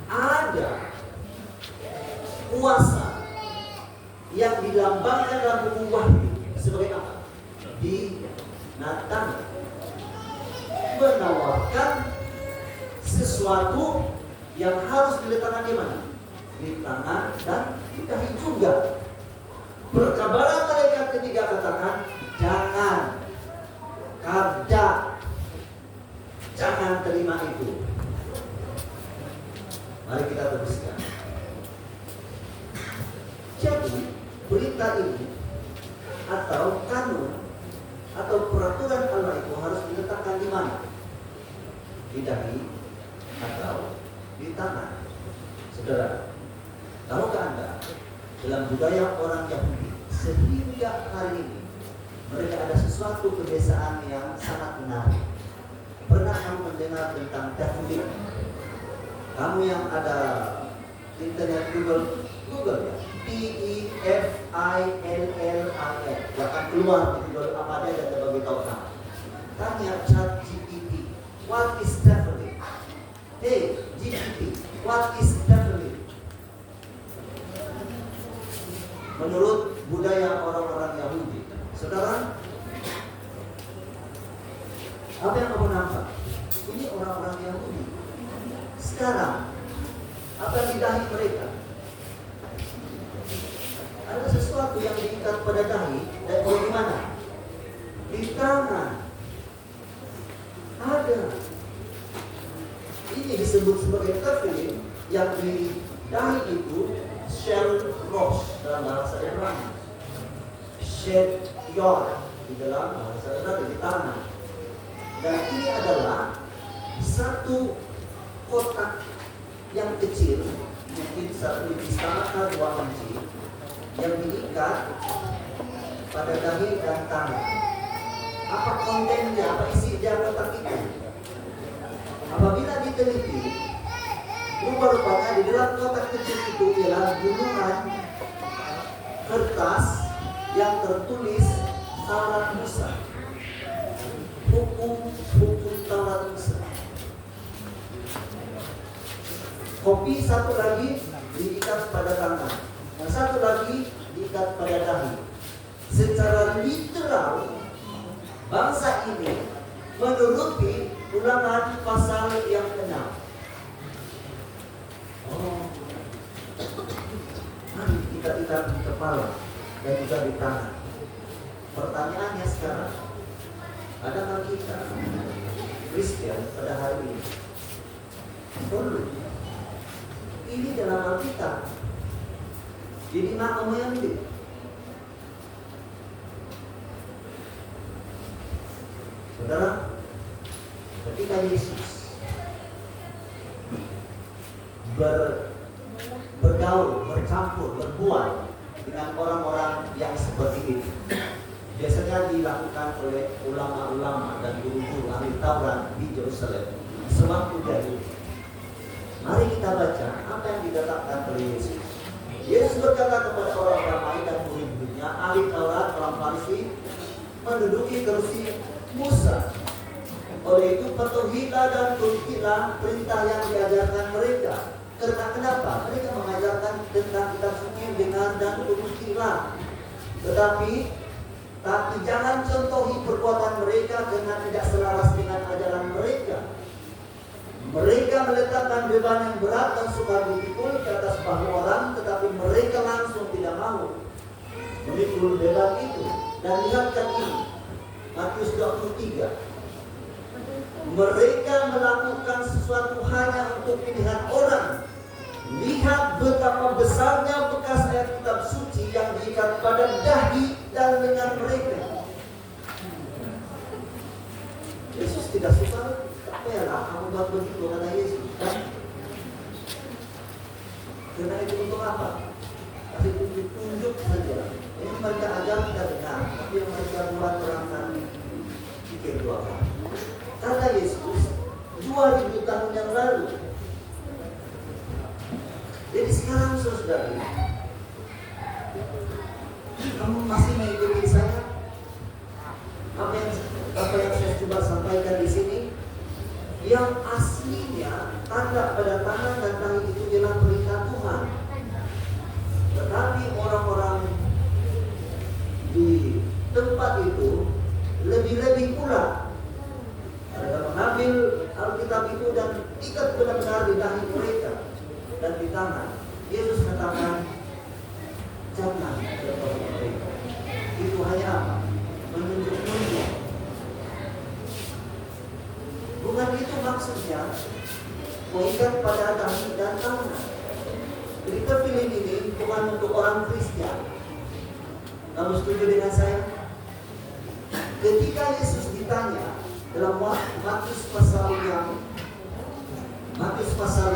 ada kuasa yang dilambangkan dalam buku Wahyu sebagai apa? Binatang, menawarkan sesuatu yang harus diletakkan di mana? Di tangan dan di dahi juga. Perkabaran malaikat ketiga katakan, jangan, kada, jangan terima itu. Mari kita teruskan. Jadi berita ini atau kanun atau peraturan Allah itu harus diletakkan di mana? Di dahi atau di tangan. Saudara, tahukah Anda, dalam budaya orang Yahudi sehingga hari ini mereka ada sesuatu kebiasaan yang sangat menarik. Pernah kamu mendengar tentang Tefillin? Kamu yang ada internet Google ya, Tefillin, akan keluar di Google apa dia dan bagi tahu kamu. Tanya ChatGPT, what is Tefillin? Hey GPT, what is Tefillin? Menurut budaya orang-orang Yahudi, saudara, apa yang kamu nampak? Ini orang-orang Yahudi. Sekarang, apa yang di dahi mereka? Ada sesuatu yang diikat pada dahi dan di mana? Di tangan. Ada. Ini disebut sebagai tefillin yang di dahi itu shel rosh dalam bahasa Ibrani, shed yor di dalam bahasa Ibrani, di tangan. Dan ini adalah satu kotak yang kecil, mungkin 1 inci atau 2 inci, yang diikat pada dahi dan tangan. Apa kontennya? Apa isi dia kotak itu? Apabila diteliti, rupa-rupanya di dalam kotak kecil itu ialah gulungan kertas yang tertulis Taurat Musa, hukum Taurat Musa. Kopi satu lagi diikat pada tangan, yang satu lagi diikat pada dahi. Secara literal, bangsa ini menuruti Ulangan pasal yang 6. Mari kita ikat di kepala dan juga di tangan. Pertanyaannya sekarang, adakah kita Kristen pada hari ini perlu ini dalam Alkitab? Jadi nak yang ini. Saudara, ketika Yesus bergaul, bercampur, berbuat dengan orang-orang yang seperti itu, biasanya dilakukan oleh ulama-ulama dan guru-guru ahli Taurat di Yerusalem sewaktu dia hidup. Mari kita baca apa yang dikatakan oleh Yesus. Yesus berkata kepada orang ramai dan murid-muridnya, ahli Taurat, orang Farisi, menduduki kursi Musa. Oleh itu patuhilah dan turutilah perintah yang diajarkan mereka. Karena kenapa? Mereka mengajarkan tentang kitab suci, dengar dan turutilah. Tetapi jangan contohi perbuatan mereka karena tidak selaras dengan ajaran mereka. Mereka meletakkan beban yang berat dan sukar dipikul ke atas bahu orang, tetapi mereka langsung tidak mau memikul beban itu. Dan lihatkan ini, Matius 23. Mereka melakukan sesuatu hanya untuk pilihan orang. Lihat betapa besarnya bekas ayat kitab suci yang diikat pada dahi dan lengan mereka. Yesus tidak suka. Tak payahlah kamu buat begitu, kata Yesus. Karena itu untuk apa? Kasih tunjuk saja. Ini mereka ajar tidak dengar, tapi yang mereka buat barangkali pikir dua kali. Kata Yesus 2000 tahun yang lalu. Jadi sekarang saudara, kamu masih mengikuti saya? Apa yang saya coba sampaikan di sini Yang aslinya tanda pada tangan dan tangan itu ialah perintah Tuhan. Tetapi orang-orang di tempat itu lebih-lebih pula. Mereka mengambil Alkitab itu dan ikat benar-benar di dahi mereka dan di tangan. Yesus katakan, jangan bertemu mereka. Itu hanya apa? Menunjuk-nunjuk. Bukan itu maksudnya mengikat pada dahi dan tangan. Berita film ini bukan untuk orang Kristen. Kamu setuju dengan saya? Ketika Yesus ditanya dalam Matius pasal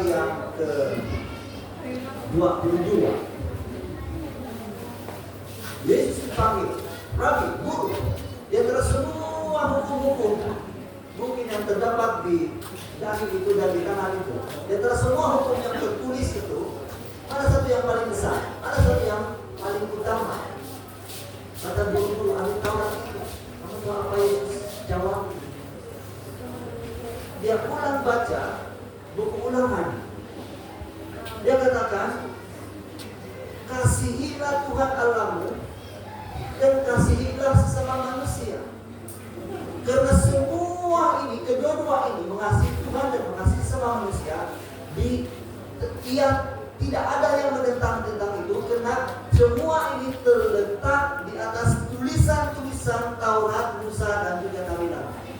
yang ke-22, Yesus dipanggil, Rabi, Guru. Di antara semua hukum-hukum mungkin yang terdapat di dahi itu dan di tangan itu, di antara semua hukum yang tertulis itu, mana satu yang paling besar? Mana satu yang paling utama? Kata guru ahli Taurat itu, kamu tahu apa Yesus jawab? Dia ulang baca buku Ulangan. Dia katakan, kasihilah Tuhan Allahmu dan kasihilah sesama manusia. Karena semua ini, kedua-dua ini, mengasihi Tuhan dan mengasihi sesama manusia, tidak ada yang menentang tentang itu, karena semua ini terletak di atas tulisan-tulisan Taurat, Musa, dan juga Nabi-Nabi.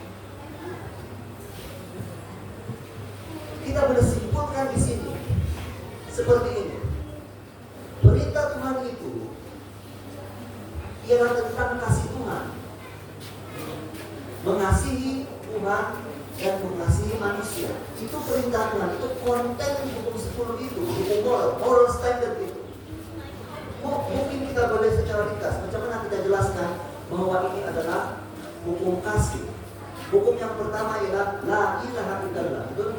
Kita boleh simpulkan di sini seperti ini. Perintah Tuhan itu ialah tentang kasih Tuhan, mengasihi Tuhan dan mengasihi manusia. Itu perintah Tuhan, itu konten hukum 10 itu, hukum moral standard itu. Mungkin kita boleh secara ringkas, macam mana kita jelaskan bahwa ini adalah hukum kasih. Hukum yang pertama ialah la ilaha illallah, betul?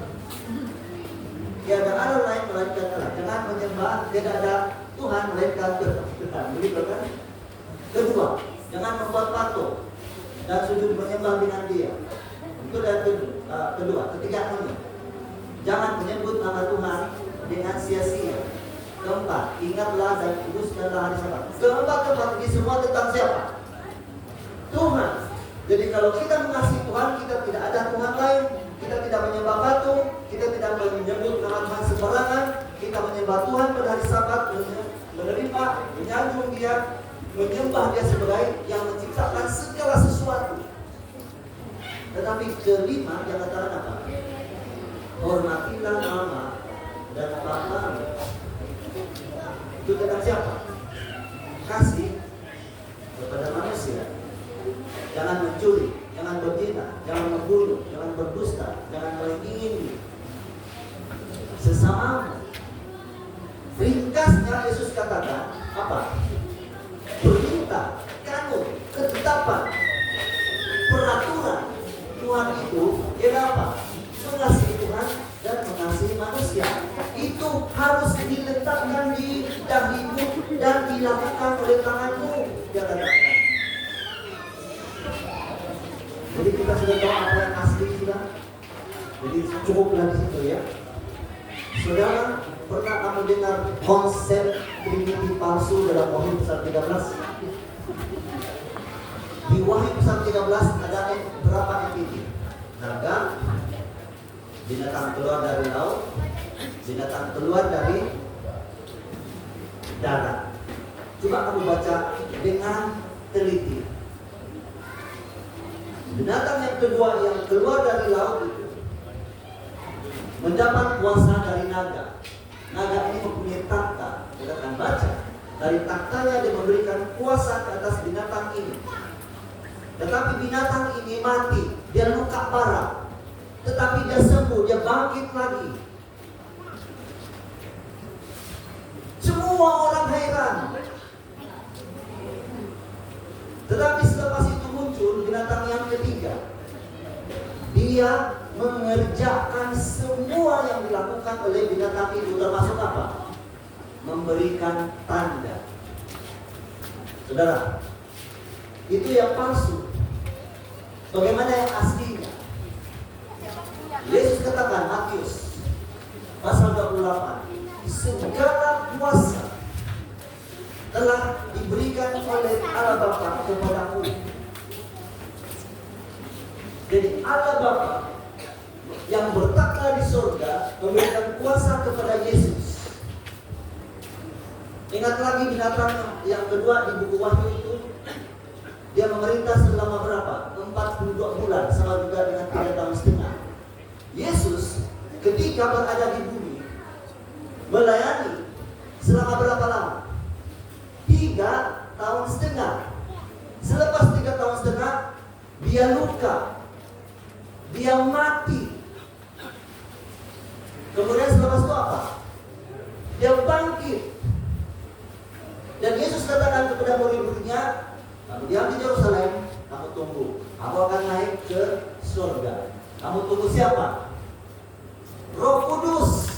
Tiada Allah lain melainkan Allah. Jangan menyembah, tidak ada Tuhan melainkan Tuhan. Begitu kan? Kedua, jangan membuat patung dan sujud menyembah dengan dia. Itu dan kedua. Ketiga ini, jangan menyebut nama Tuhan dengan sia-sia. Keempat, ingatlah dan kuduskanlah hari Sabat. Keempat ini semua tentang siapa? Tuhan. Jadi kalau kita mengasihi Tuhan, kita tidak ada Tuhan lain. Kita tidak menyembah patung, kita tidak menyebut nama Tuhan sembarangan. Kita menyembah Tuhan pada hari Sabat, menerima, menyanjung Dia, menyembah Dia sebagai yang menciptakan segala sesuatu. Tetapi kelima yang katakan apa? Hormatilah mama dan papamu. Itu tentang siapa? Kasih kepada manusia. Jangan mencuri, jangan berzina, jangan membunuh, jangan berdusta, jangan mengingini sesama. Ringkasnya Yesus katakan apa? Perintah, kanun, ketetapan, peraturan Tuhan itu ialah apa? Mengasihi Tuhan dan mengasihi manusia. Itu harus diletakkan di dahimu dan dilakukan oleh tanganmu. Dia katakan. Jadi kita sudah tahu apa yang asli sudah. Jadi cukuplah di situ ya. Saudara, pernah kamu dengar konsep Trinity palsu dalam Wahyu pasal 13? Di Wahyu pasal 13 ada berapa entiti? Naga, binatang keluar dari laut, binatang keluar dari darat. Coba kamu baca dengan teliti. Binatang yang kedua yang keluar dari laut itu mendapat kuasa dari naga. Naga ini mempunyai takhta. Kita akan baca. Dari takhtanya dia memberikan kuasa ke atas binatang ini. Tetapi binatang ini mati. Dia luka parah. Tetapi dia sembuh. Dia bangkit lagi. Semua orang heran. Tetapi selepas itu muncul binatang yang ketiga. Dia mengerjakan semua yang dilakukan oleh binatang itu, termasuk apa? Memberikan tanda. Saudara, itu yang palsu. Bagaimana yang aslinya? Yesus diberikan oleh Allah Bapa kepadamu. Jadi Allah Bapa yang bertakhta di surga memberikan kuasa kepada Yesus. Ingat lagi binatang yang kedua di buku Wahyu itu, dia memerintah selama berapa? 42 bulan, sama juga dengan 3 tahun setengah. Yesus ketika berada di bumi melayani selama berapa lama? 3 tahun setengah. Selepas 3 tahun setengah, dia luka, dia mati. Kemudian selepas itu apa? Dia bangkit. Dan Yesus katakan kepada murid-muridnya, kamu diam di Yerusalem, kamu tunggu. Aku akan naik ke surga. Kamu tunggu siapa? Roh Kudus.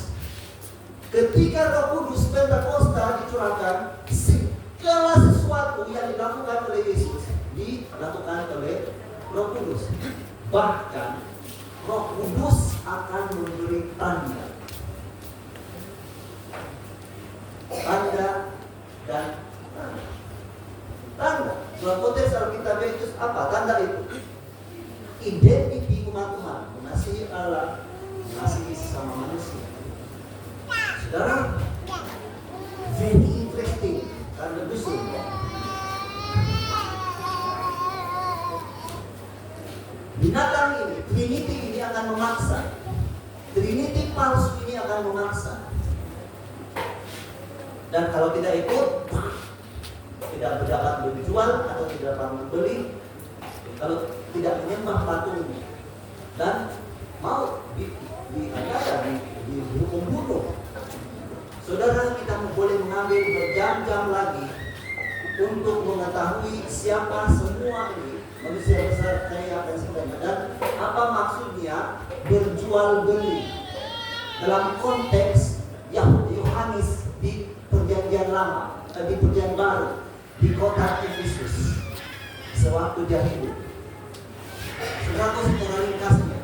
Ketika Roh Kudus Pentakosta dicurahkan, segala sesuatu yang dilakukan oleh Yesus dilakukan oleh Roh Kudus. Bahkan Roh Kudus akan memberi tanda dan tanda. Dalam konteks Alkitab itu apa? Tanda itu identiti umat-umat, mengasihi Allah, mengasihi sesama manusia. Saudara, very interesting karena justru binatang ini, Trinity ini akan memaksa. Trinity palsu ini akan memaksa. Dan kalau tidak ikut, tidak dapat dijual atau tidak dapat membeli, kalau tidak menyembah patungnya dan mau dihukum bunuh. Saudara, kita boleh mengambil berjam-jam lagi untuk mengetahui siapa semua ini manusia besar, kaya dan sebagainya, dan apa maksudnya berjual beli dalam konteks Yohanes di Perjanjian Lama, di Perjanjian Baru, di kota Efesus sewaktu dia hidup. Saudara, secara ringkasnya,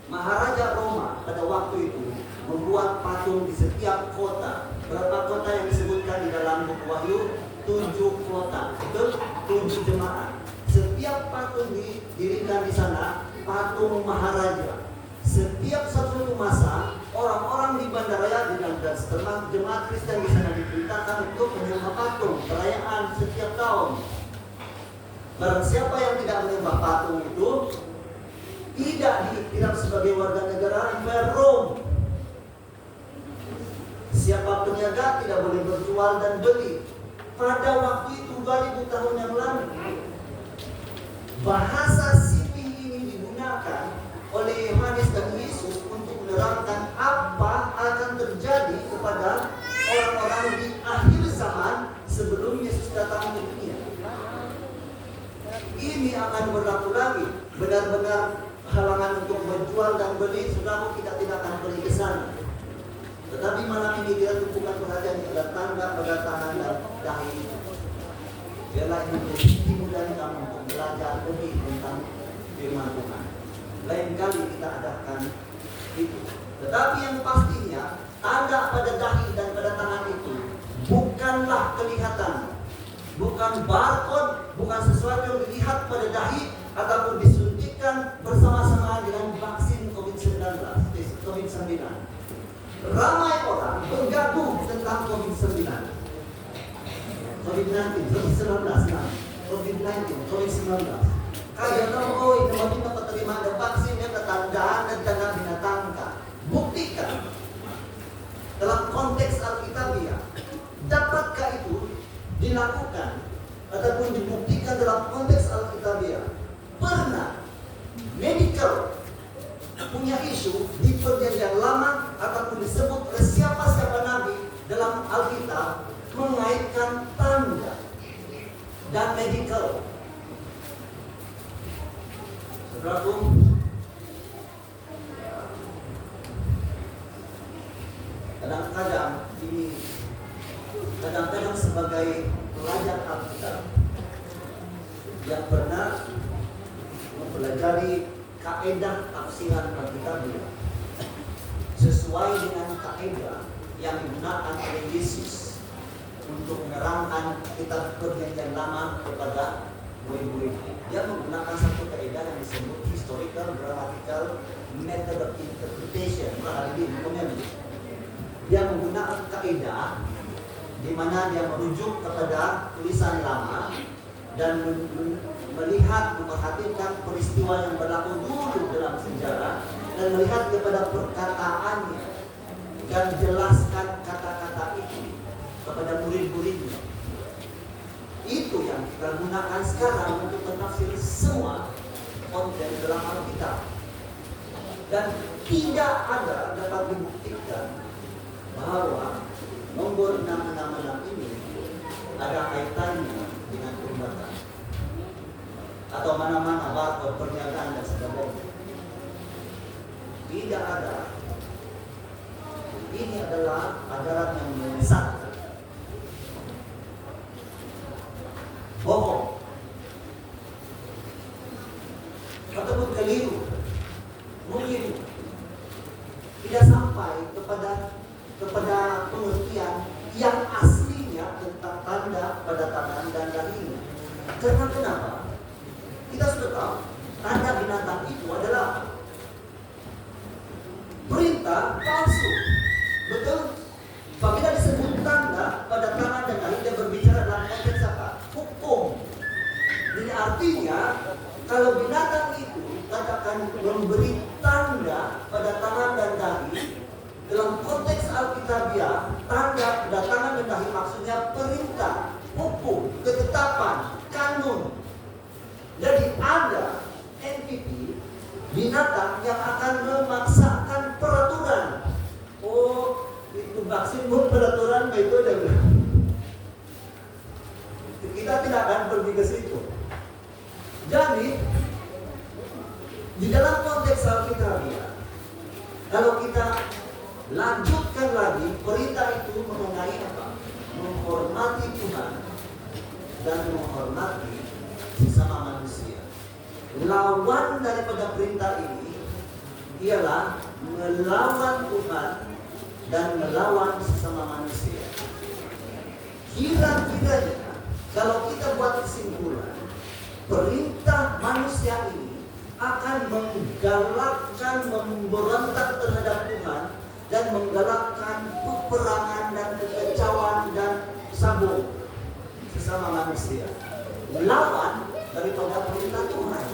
Maharaja Roma pada waktu itu membuat patung di setiap kota. Berapa kota yang disebutkan di dalam buku Wahyu? 7 kota. Itu 7 jemaat. Setiap patung didirikan di sana patung Maharaja. Setiap satu masa orang-orang di bandaraya dan setelah jemaat Kristen di sana diperintahkan untuk menyembah patung, perayaan setiap tahun. Barang siapa yang tidak menyembah patung itu tidak sebagai warga negara Imperium Rom. Siapa peniaga tidak boleh berjual dan beli. Pada waktu itu 2000 tahun yang lalu, bahasa sipih ini digunakan oleh Yohanes dan Yesus untuk menerangkan apa akan terjadi kepada orang-orang di akhir zaman sebelum Yesus datang ke dunia. Ini akan berlaku lagi. Benar-benar halangan untuk menjual dan beli, saudara, kita tidak akan pergi ke sana. Tetapi malam ini kita tumpukan perhatian pada tanda pada tangan dan dahi. Biarlah ini menjadi stimulan kamu untuk belajar lebih tentang firman Tuhan. Lain kali kita adakan itu. Tetapi yang pastinya tanda pada dahi dan pada tangan itu bukanlah kelihatan, bukan barcode, bukan sesuatu yang dilihat pada dahi ataupun disuntikkan bersama-sama dengan vaksin COVID-19. Ramai orang bergaduh tentang COVID-19. Kaya tahu, oh ini kita terima ada vaksin yang ketandaan dan tanda binatang. Buktikan dalam konteks Alkitabiah, dapatkah itu dilakukan ataupun dibuktikan dalam konteks Alkitabiah? Pernah medical punya isu di Perjanjian Lama ataupun disebut oleh siapa-siapa nabi dalam Alkitab mengaitkan tanda dan medical. Saudaraku, kadang-kadang sebagai pelajar Alkitab yang pernah mempelajari kaedah tafsiran Alkitab sesuai dengan kaedah yang digunakan oleh Yesus. untuk menerangkan kitab Perjanjian Lama kepada murid-murid. Dia menggunakan satu kaidah yang disebut historical grammatical method of interpretation. Dia menggunakan kaidah di mana dia merujuk kepada tulisan lama dan melihat, memperhatikan peristiwa yang berlaku dulu dalam sejarah dan melihat kepada perkataannya dan jelaskan kata-kata itu kepada murid-muridnya. Itu yang kita gunakan sekarang untuk menafsir semua konten dalam Alkitab. Dan tidak ada dapat dibuktikan bahwa nomor 666 ini ada kaitannya dengan perbuatan atau mana-mana barcode perniagaan dan sebagainya. Tidak ada. Ini adalah ajaran yang menyesatkan, bohong, ataupun keliru, mungkin tidak sampai kepada pengertian yang aslinya tentang tanda pada tangan dan dahinya. Karena kenapa? Kita sudah tahu tanda binatang itu adalah perintah palsu. Betul? Apabila disebut tanda pada tangan dan dahi, dia berbicara dalam konteks apa? Hukum. Jadi artinya kalau binatang itu katakan memberi tanda pada tangan dan dahi, dalam konteks Alkitabiah, tanda pada tangan dan dahi maksudnya perintah, hukum, ketetapan, kanun. Jadi ada entity binatang yang akan memaksakan peraturan. Oh, itu maksimum peraturan itu ada. Kita tidak akan pergi ke situ. Jadi di dalam konteks Alkitabiah, kalau kita lanjutkan lagi, perintah itu mengenai apa? Menghormati Tuhan dan menghormati sesama manusia. Lawan daripada perintah ini ialah melawan Tuhan dan melawan sesama manusia. Kira-kiranya kalau kita buat kesimpulan, perintah manusia ini akan menggalakkan memberontak terhadap Tuhan dan menggalakkan peperangan dan kekacauan dan sabung sesama manusia. Lawan daripada perintah Tuhan.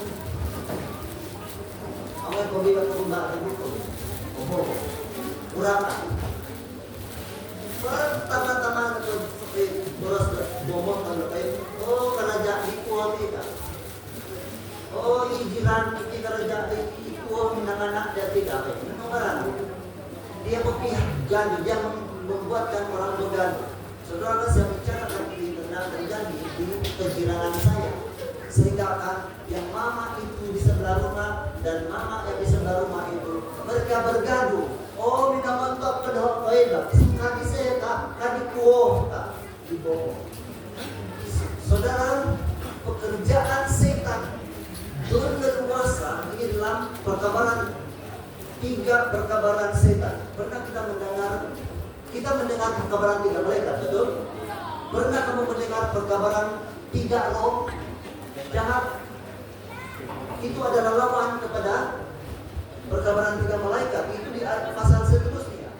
Awal pembibat perubahan dan hukum. Kurang. Pertama-tama itu beras bomong kalau kayak kerajaan ikuan tidak. Jiran kita kerajaan ikuan anak-anak dia tidak. Memang barang. Dia berpihak gandu, dia membuatkan orang bergandu. Saudara, saya bicarakan ini tentang terjadi di kejirangan saya. Sehingga kan yang mama itu di sebelah rumah dan mama yang di sebelah rumah itu mereka bergaduh. Oh, minta mentok ke dalam toilet. Kaki saya tak, kaki kuoh tak dibohong. Saudara, pekerjaan setan berleluasa di dalam perkabaran, 3 perkabaran setan. Pernah kita mendengar perkabaran 3 malaikat, betul? Pernah kamu mendengar perkabaran 3 roh jahat? Itu adalah lawan kepada perkabaran 3 malaikat. Itu di pasal seterusnya.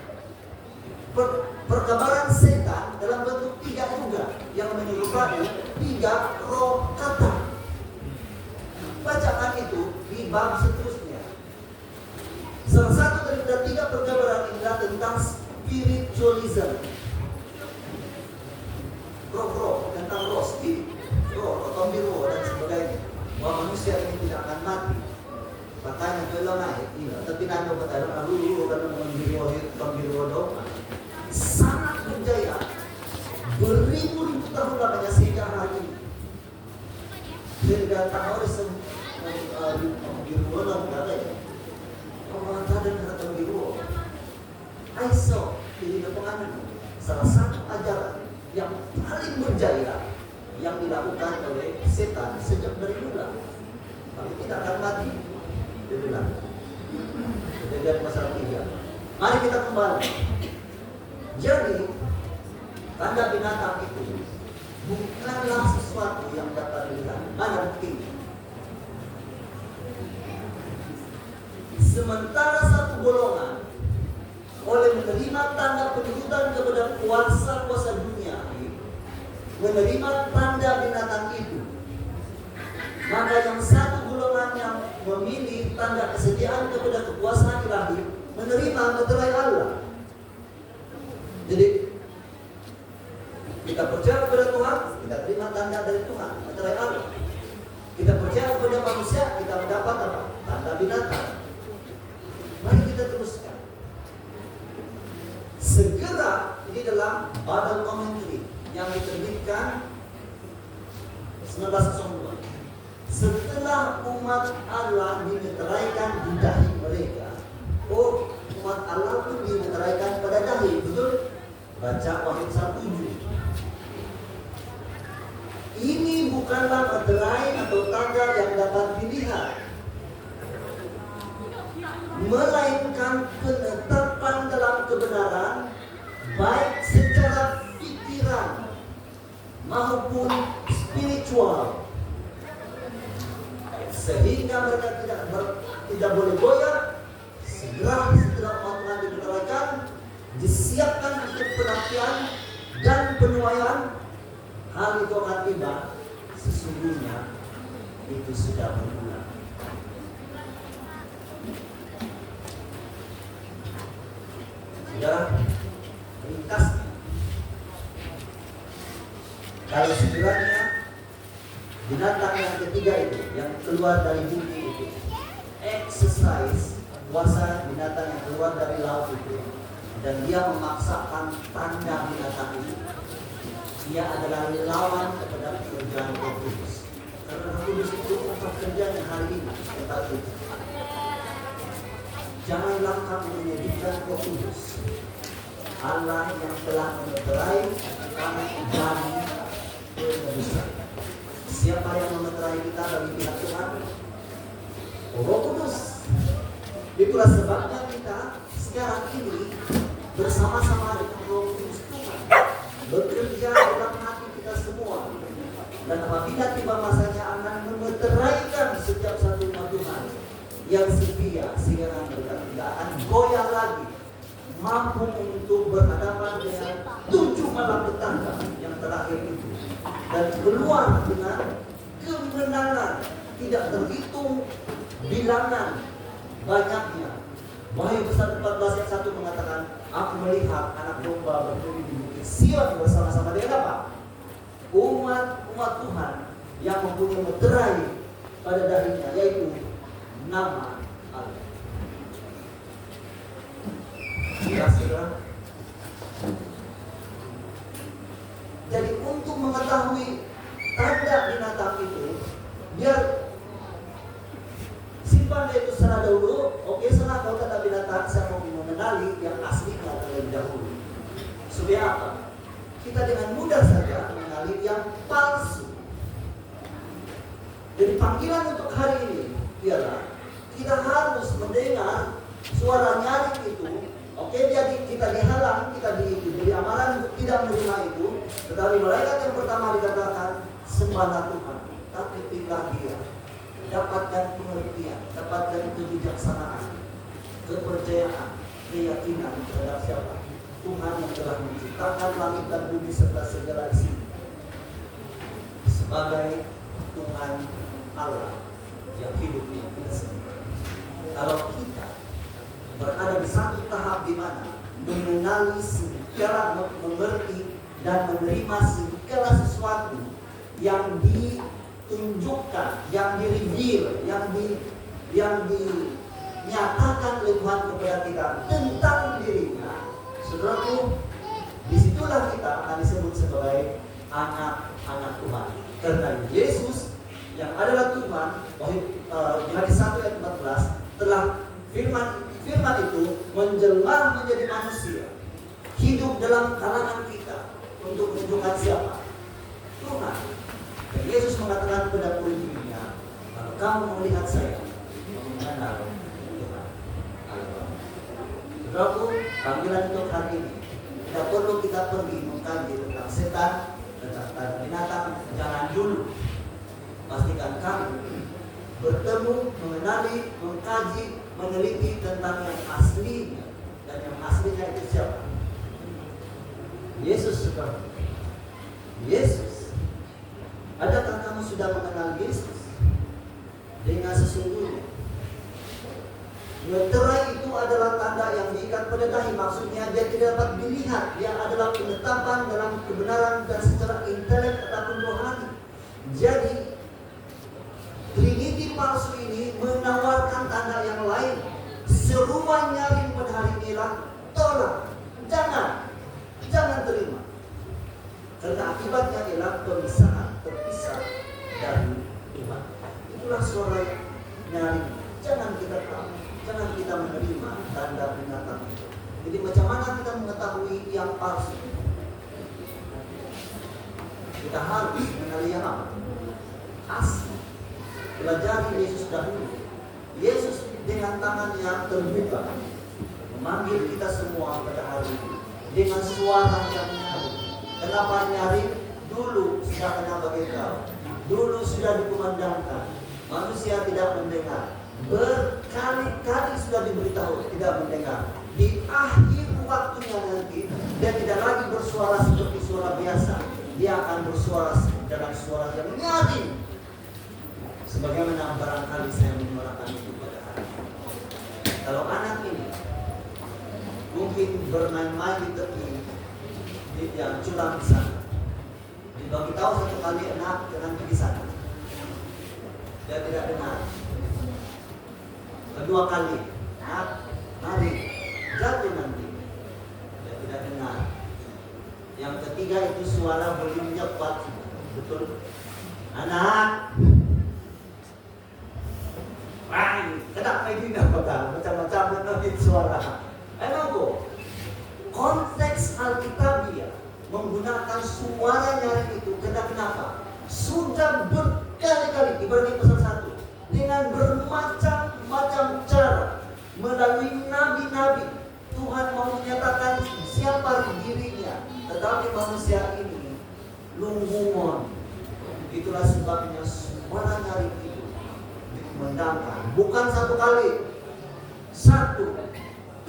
Perkabaran setan dalam bentuk 3 juga, yang menyerupai 3 roh kata. Bacakan itu di bab seterusnya. Salah satu dari 3 perkabaran ini adalah tentang spiritualism. Roh-roh, tentang roh, spirit, roh, atau roh dan sebagainya. Bahwa manusia ini tidak akan mati. Makanya kalau naik, tapi nando kata lalu kalau pembiru doa sangat berjaya beribu-ribu tahun lamanya sehingga hari ini. Sehingga tahun pembiru doa kata ya. Orang dan kata pembiru. Aiso ini penganan salah satu ajaran yang paling berjaya yang dilakukan oleh setan sejak dari dulu. Tapi tidak akan mati. Dia bilang. Kejadian pasal 3. Mari kita kembali. Jadi tanda binatang Sementara satu golongan oleh menerima tanda penyebutan kepada kuasa-kuasa dunia, menerima tanda binatang itu, maka yang satu golongan yang memilih tanda kesetiaan kepada kekuasaan ilahi menerima meterai Allah. Jadi kita percaya kepada Tuhan, kita terima tanda dari Tuhan, meterai Allah. Kita percaya kepada manusia, kita mendapat apa? Tanda binatang. Mari kita teruskan. Segera ini dalam Bible Commentary yang diterbitkan 1902. Setelah umat Allah dimeteraikan di dahi mereka, umat Allah pun dimeteraikan pada dahi, betul? Baca Wahyu 1:7. Ini bukanlah meterai atau tanda yang dapat dilihat, melainkan penetapan dalam kebenaran, baik secara pikiran maupun spiritual, sehingga mereka tidak boleh goyah. Segera setelah umat Tuhan dimeteraikan, disiapkan untuk penantian dan penuaian. Hal itu akan tiba, sesungguhnya itu sudah berbulan. Saudara, ringkasnya, kalau sekiranya binatang yang ketiga itu, yang keluar dari bumi itu, exercise kuasa binatang yang keluar dari laut itu, dan dia memaksakan tanda binatang itu, dia adalah lawan kepada pekerjaan Roh Kudus. Karena Roh Kudus itu apa kerjanya hari ini? Tetapi janganlah kamu menyedihkan Roh Kudus, Allah yang telah memeterai kamu dari penebusan. Siapa yang memeterai kita bagi pihak Tuhan? Roh Kudus. Itulah sebabnya kita sekarang ini bersama-sama dengan Roh Kudus Tuhan bekerja dalam hati kita semua. Dan apabila tiba masanya akan memeteraikan setiap satu umat Tuhan yang setia, sehingga mereka tidak akan goyah lagi, mampu untuk berhadapan dengan 7 malapetaka yang terakhir itu, dan keluar dengan kemenangan tidak terhitung bilangan banyaknya. Wahyu 14 ayat 1 mengatakan, aku melihat anak domba berdiri di bukit Sion bersama-sama dengan apa? Umat Tuhan yang mempunyai meterai pada dahinya, yaitu nama Allah. Saudara, jadi untuk mengetahui tanda binatang itu, biar simpan itu secara dahulu. Oke, senang kalau tanda binatang, saya mau mengenali yang asli terlebih dahulu. Supaya apa? Kita dengan mudah saja mengenali yang palsu. Jadi panggilan untuk hari ini ialah kita harus mendengar suara nyaring itu. Oke, jadi kita dihalang, kita diberi amalan untuk tidak menerima itu. Tetapi malaikat yang pertama dikatakan, sembahlah Tuhan, tapi pilihlah Dia. Dapatkan pengertian, dapatkan kebijaksanaan, kepercayaan, keyakinan terhadap siapa? Tuhan yang telah menciptakan langit dan bumi serta segala isinya, sebagai Tuhan Allah yang hidup di kita sendiri. Kalau kita berada di satu tahap di mana mengenali segala, mengerti dan menerima segala sesuatu yang ditunjukkan, yang di-reveal, yang dinyatakan oleh Tuhan kepada kita tentang dirinya, saudaraku, disitulah kita akan disebut sebagai anak-anak Tuhan. Karena Yesus yang adalah Tuhan, di hadis 1 ayat 14, telah firman itu menjelma menjadi manusia, hidup dalam kalangan kita untuk menunjukkan siapa? Tuhan. Dan Yesus mengatakan kepada murid-muridnya, kalau kamu melihat saya, mengenal Tuhan. Saudaraku, panggilan untuk hari ini tidak perlu kita pergi mengkaji tentang setan, tentang binatang. Jangan dulu. Pastikan kamu bertemu, mengenali, mengkaji, meneliti tentang yang aslinya. Dan yang aslinya itu siapa? Yesus sekarang. Yesus. Adakah kamu sudah mengenal Yesus dengan sesungguhnya? Meterai itu adalah tanda yang diikat pada dahi. Maksudnya dia tidak dapat dilihat. Dia adalah penetapan dalam kebenaran dan secara intelek ataupun rohani. Jadi Trinity palsu ini menawarkan tanda yang lain. Seruan nyaring pada hari inilah tolak, jangan terima. Karena akibatnya ialah pemisahan, terpisah dari Tuhan. Itulah suara nyaring. Jangan kita tahu, jangan kita menerima tanda peringatan itu. Jadi macam mana kita mengetahui yang palsu? Kita harus mengenali yang apa? Asli. Pelajari Yesus dahulu. Yesus dengan tangan yang terbuka memanggil kita semua pada hari ini dengan suara yang nyaring. Kenapa nyaring? Dulu sudah kena bagi kau. Dulu sudah dikumandangkan. Manusia tidak mendengar. Berkali-kali sudah diberitahu tidak mendengar. Di akhir waktunya nanti dia tidak lagi bersuara seperti suara biasa. Dia akan bersuara dalam suara yang nyaring. Sebagaimana barangkali saya menyuarakan itu pada hari ini. Kalau anak ini mungkin bermain-main di tepi yang curam di sana, dibagi tahu satu kali anak nanti di sana, dia tidak dengar. Kedua kali, anak mari jatuh nanti, dia tidak dengar. Yang ketiga itu suara volumenya kuat, betul. Anak, kenapa ini macam-macam menurut suara? Emang konteks Alkitabiah menggunakan suara nyaring itu kenapa? Sudah berkali-kali Ibrani pasal 1 dengan bermacam-macam cara melalui nabi-nabi Tuhan mau menyatakan siapa dirinya, tetapi manusia ini lunggungan. Itulah sebabnya suara nyaring itu dikumandangkan bukan satu kali, 1, 2,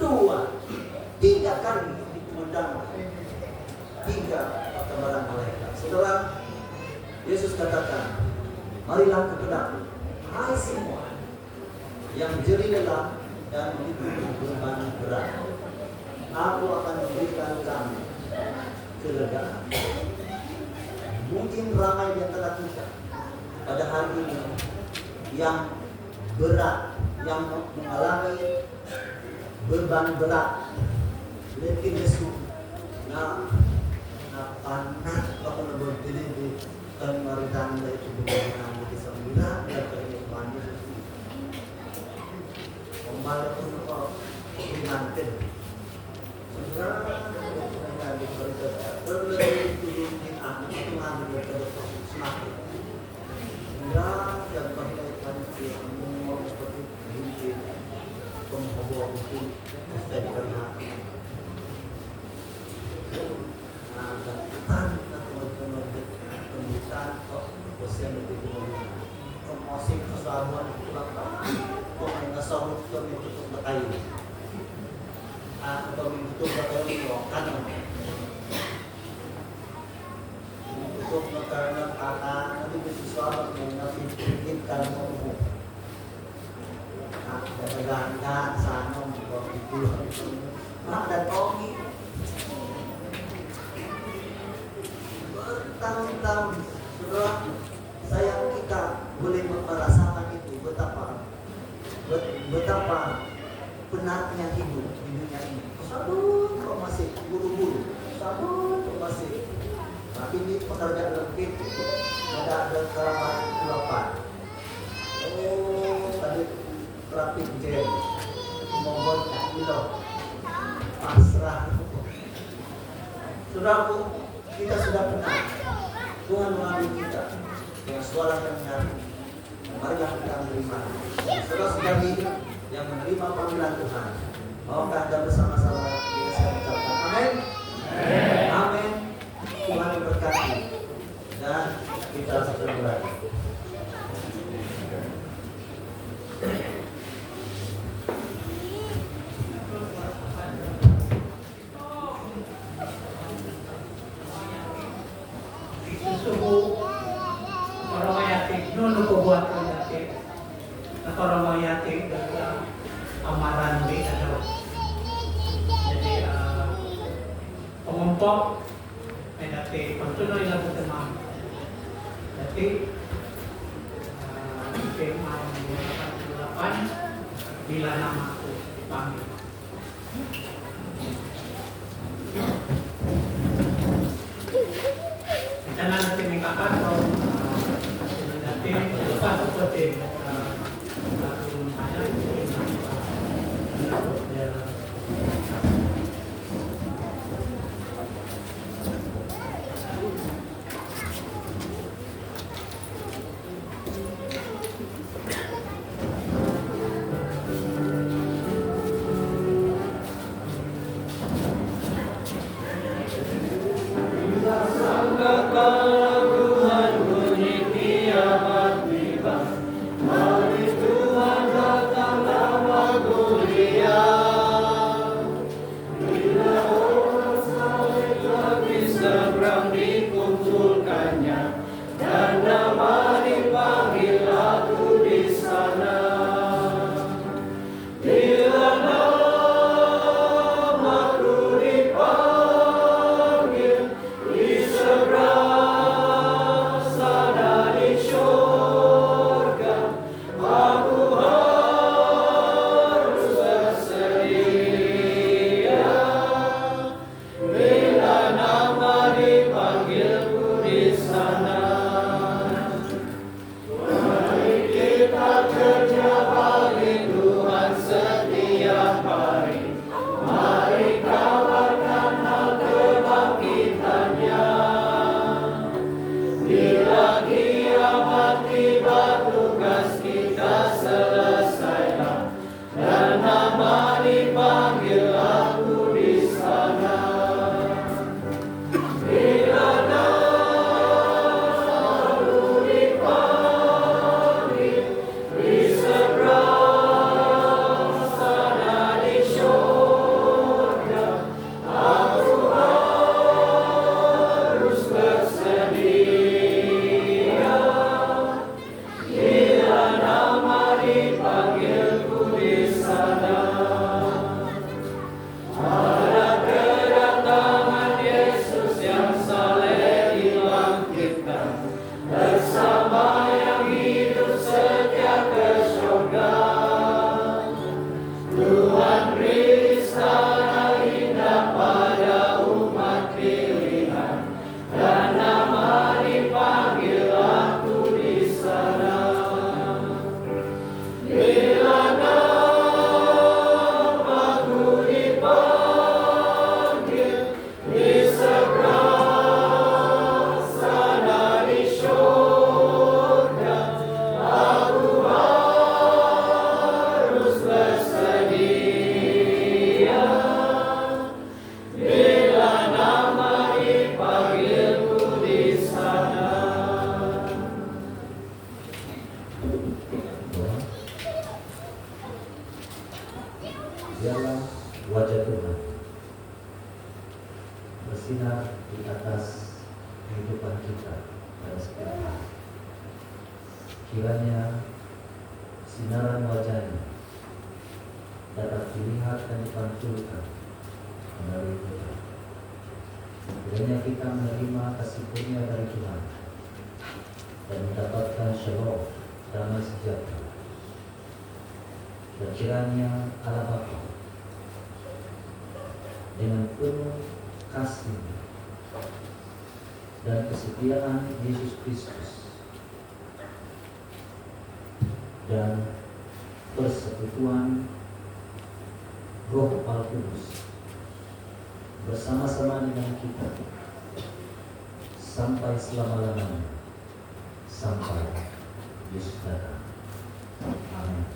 3 kali dikumandangkan. 3 ketebaran malaikat. Saudara, Yesus katakan, marilah kepadaku, hai semua yang jerih lelah dan dipikul beban berat, aku akan memberikan kamu kelegaan. Mungkin ramai di antara kita pada hari ini yang berat, yang mengalami beban berat, letih lesu, panas, kalau berdiri di pemerintahan itu benar-benar di sembilan dan kehidupannya kembali untuk penantin. Sebenarnya di berlebih turunin anak itu ngambil ke depan semakin. Yang bahkan semua seperti ini pengobor itu dari karena promosi kesalahan itu apa? Pengasal itu untuk berkayu. Atau untuk berkayu itu kan? Untuk karena kata nanti sesuatu yang nanti diinginkan mau. Jangan sana untuk itu. Dan kopi bertahun-tahun setelah sayang kita boleh merasakan itu betapa penatnya hidup di dunia ini. Sabun kok masih buru-buru, sabun kok masih. Tapi ini pekerjaan lebih ada keramat kelapan. Tadi traffic jam, mohon kilo pasrah. Saudaraku, kita sudah kenal Tuhan mengambil kita dengan suara yang nyaring. Marilah kita menerima. Saudara-saudari yang menerima panggilan Tuhan, maukah Anda bersama-sama kita saya ucapkan amin? Amin. Tuhan memberkati dan kita segera. kelompok ay dati pagtuloy lang ito ma'am. Dati ikim ang mga pagtulapan bila naman ako ipamil. Kita na natin may kakato dati lupa sa kote Biarlah wajah Tuhan bersinar di atas kehidupan kita pada setiap hari. Kiranya sinaran wajahnya dapat dilihat dan dipantulkan melalui kita. Kiranya kita menerima kasih kurnia dari Tuhan dan mendapatkan shalom, damai sejahtera. Dan kiranya Allah Bapa dengan penuh kasih dan kesetiaan Yesus Kristus dan persekutuan Roh Al-Kudus bersama-sama dengan kita sampai selama-lamanya, sampai Yesus datang. Amin.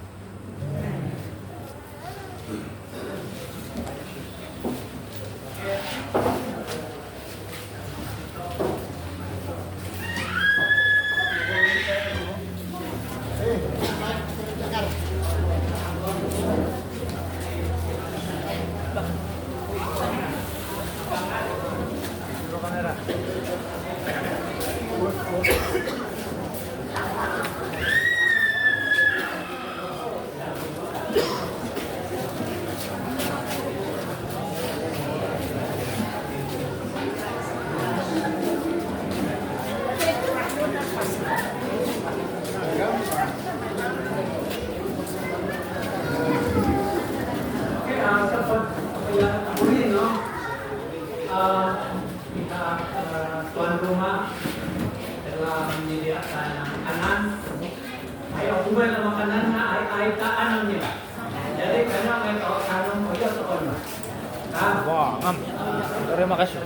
telah menyediakan makanan. Ayo ubay na makanan na ay taan niya. Jadi karena may kawasan mo yo to on. Wah, ma'am. Terima kasih.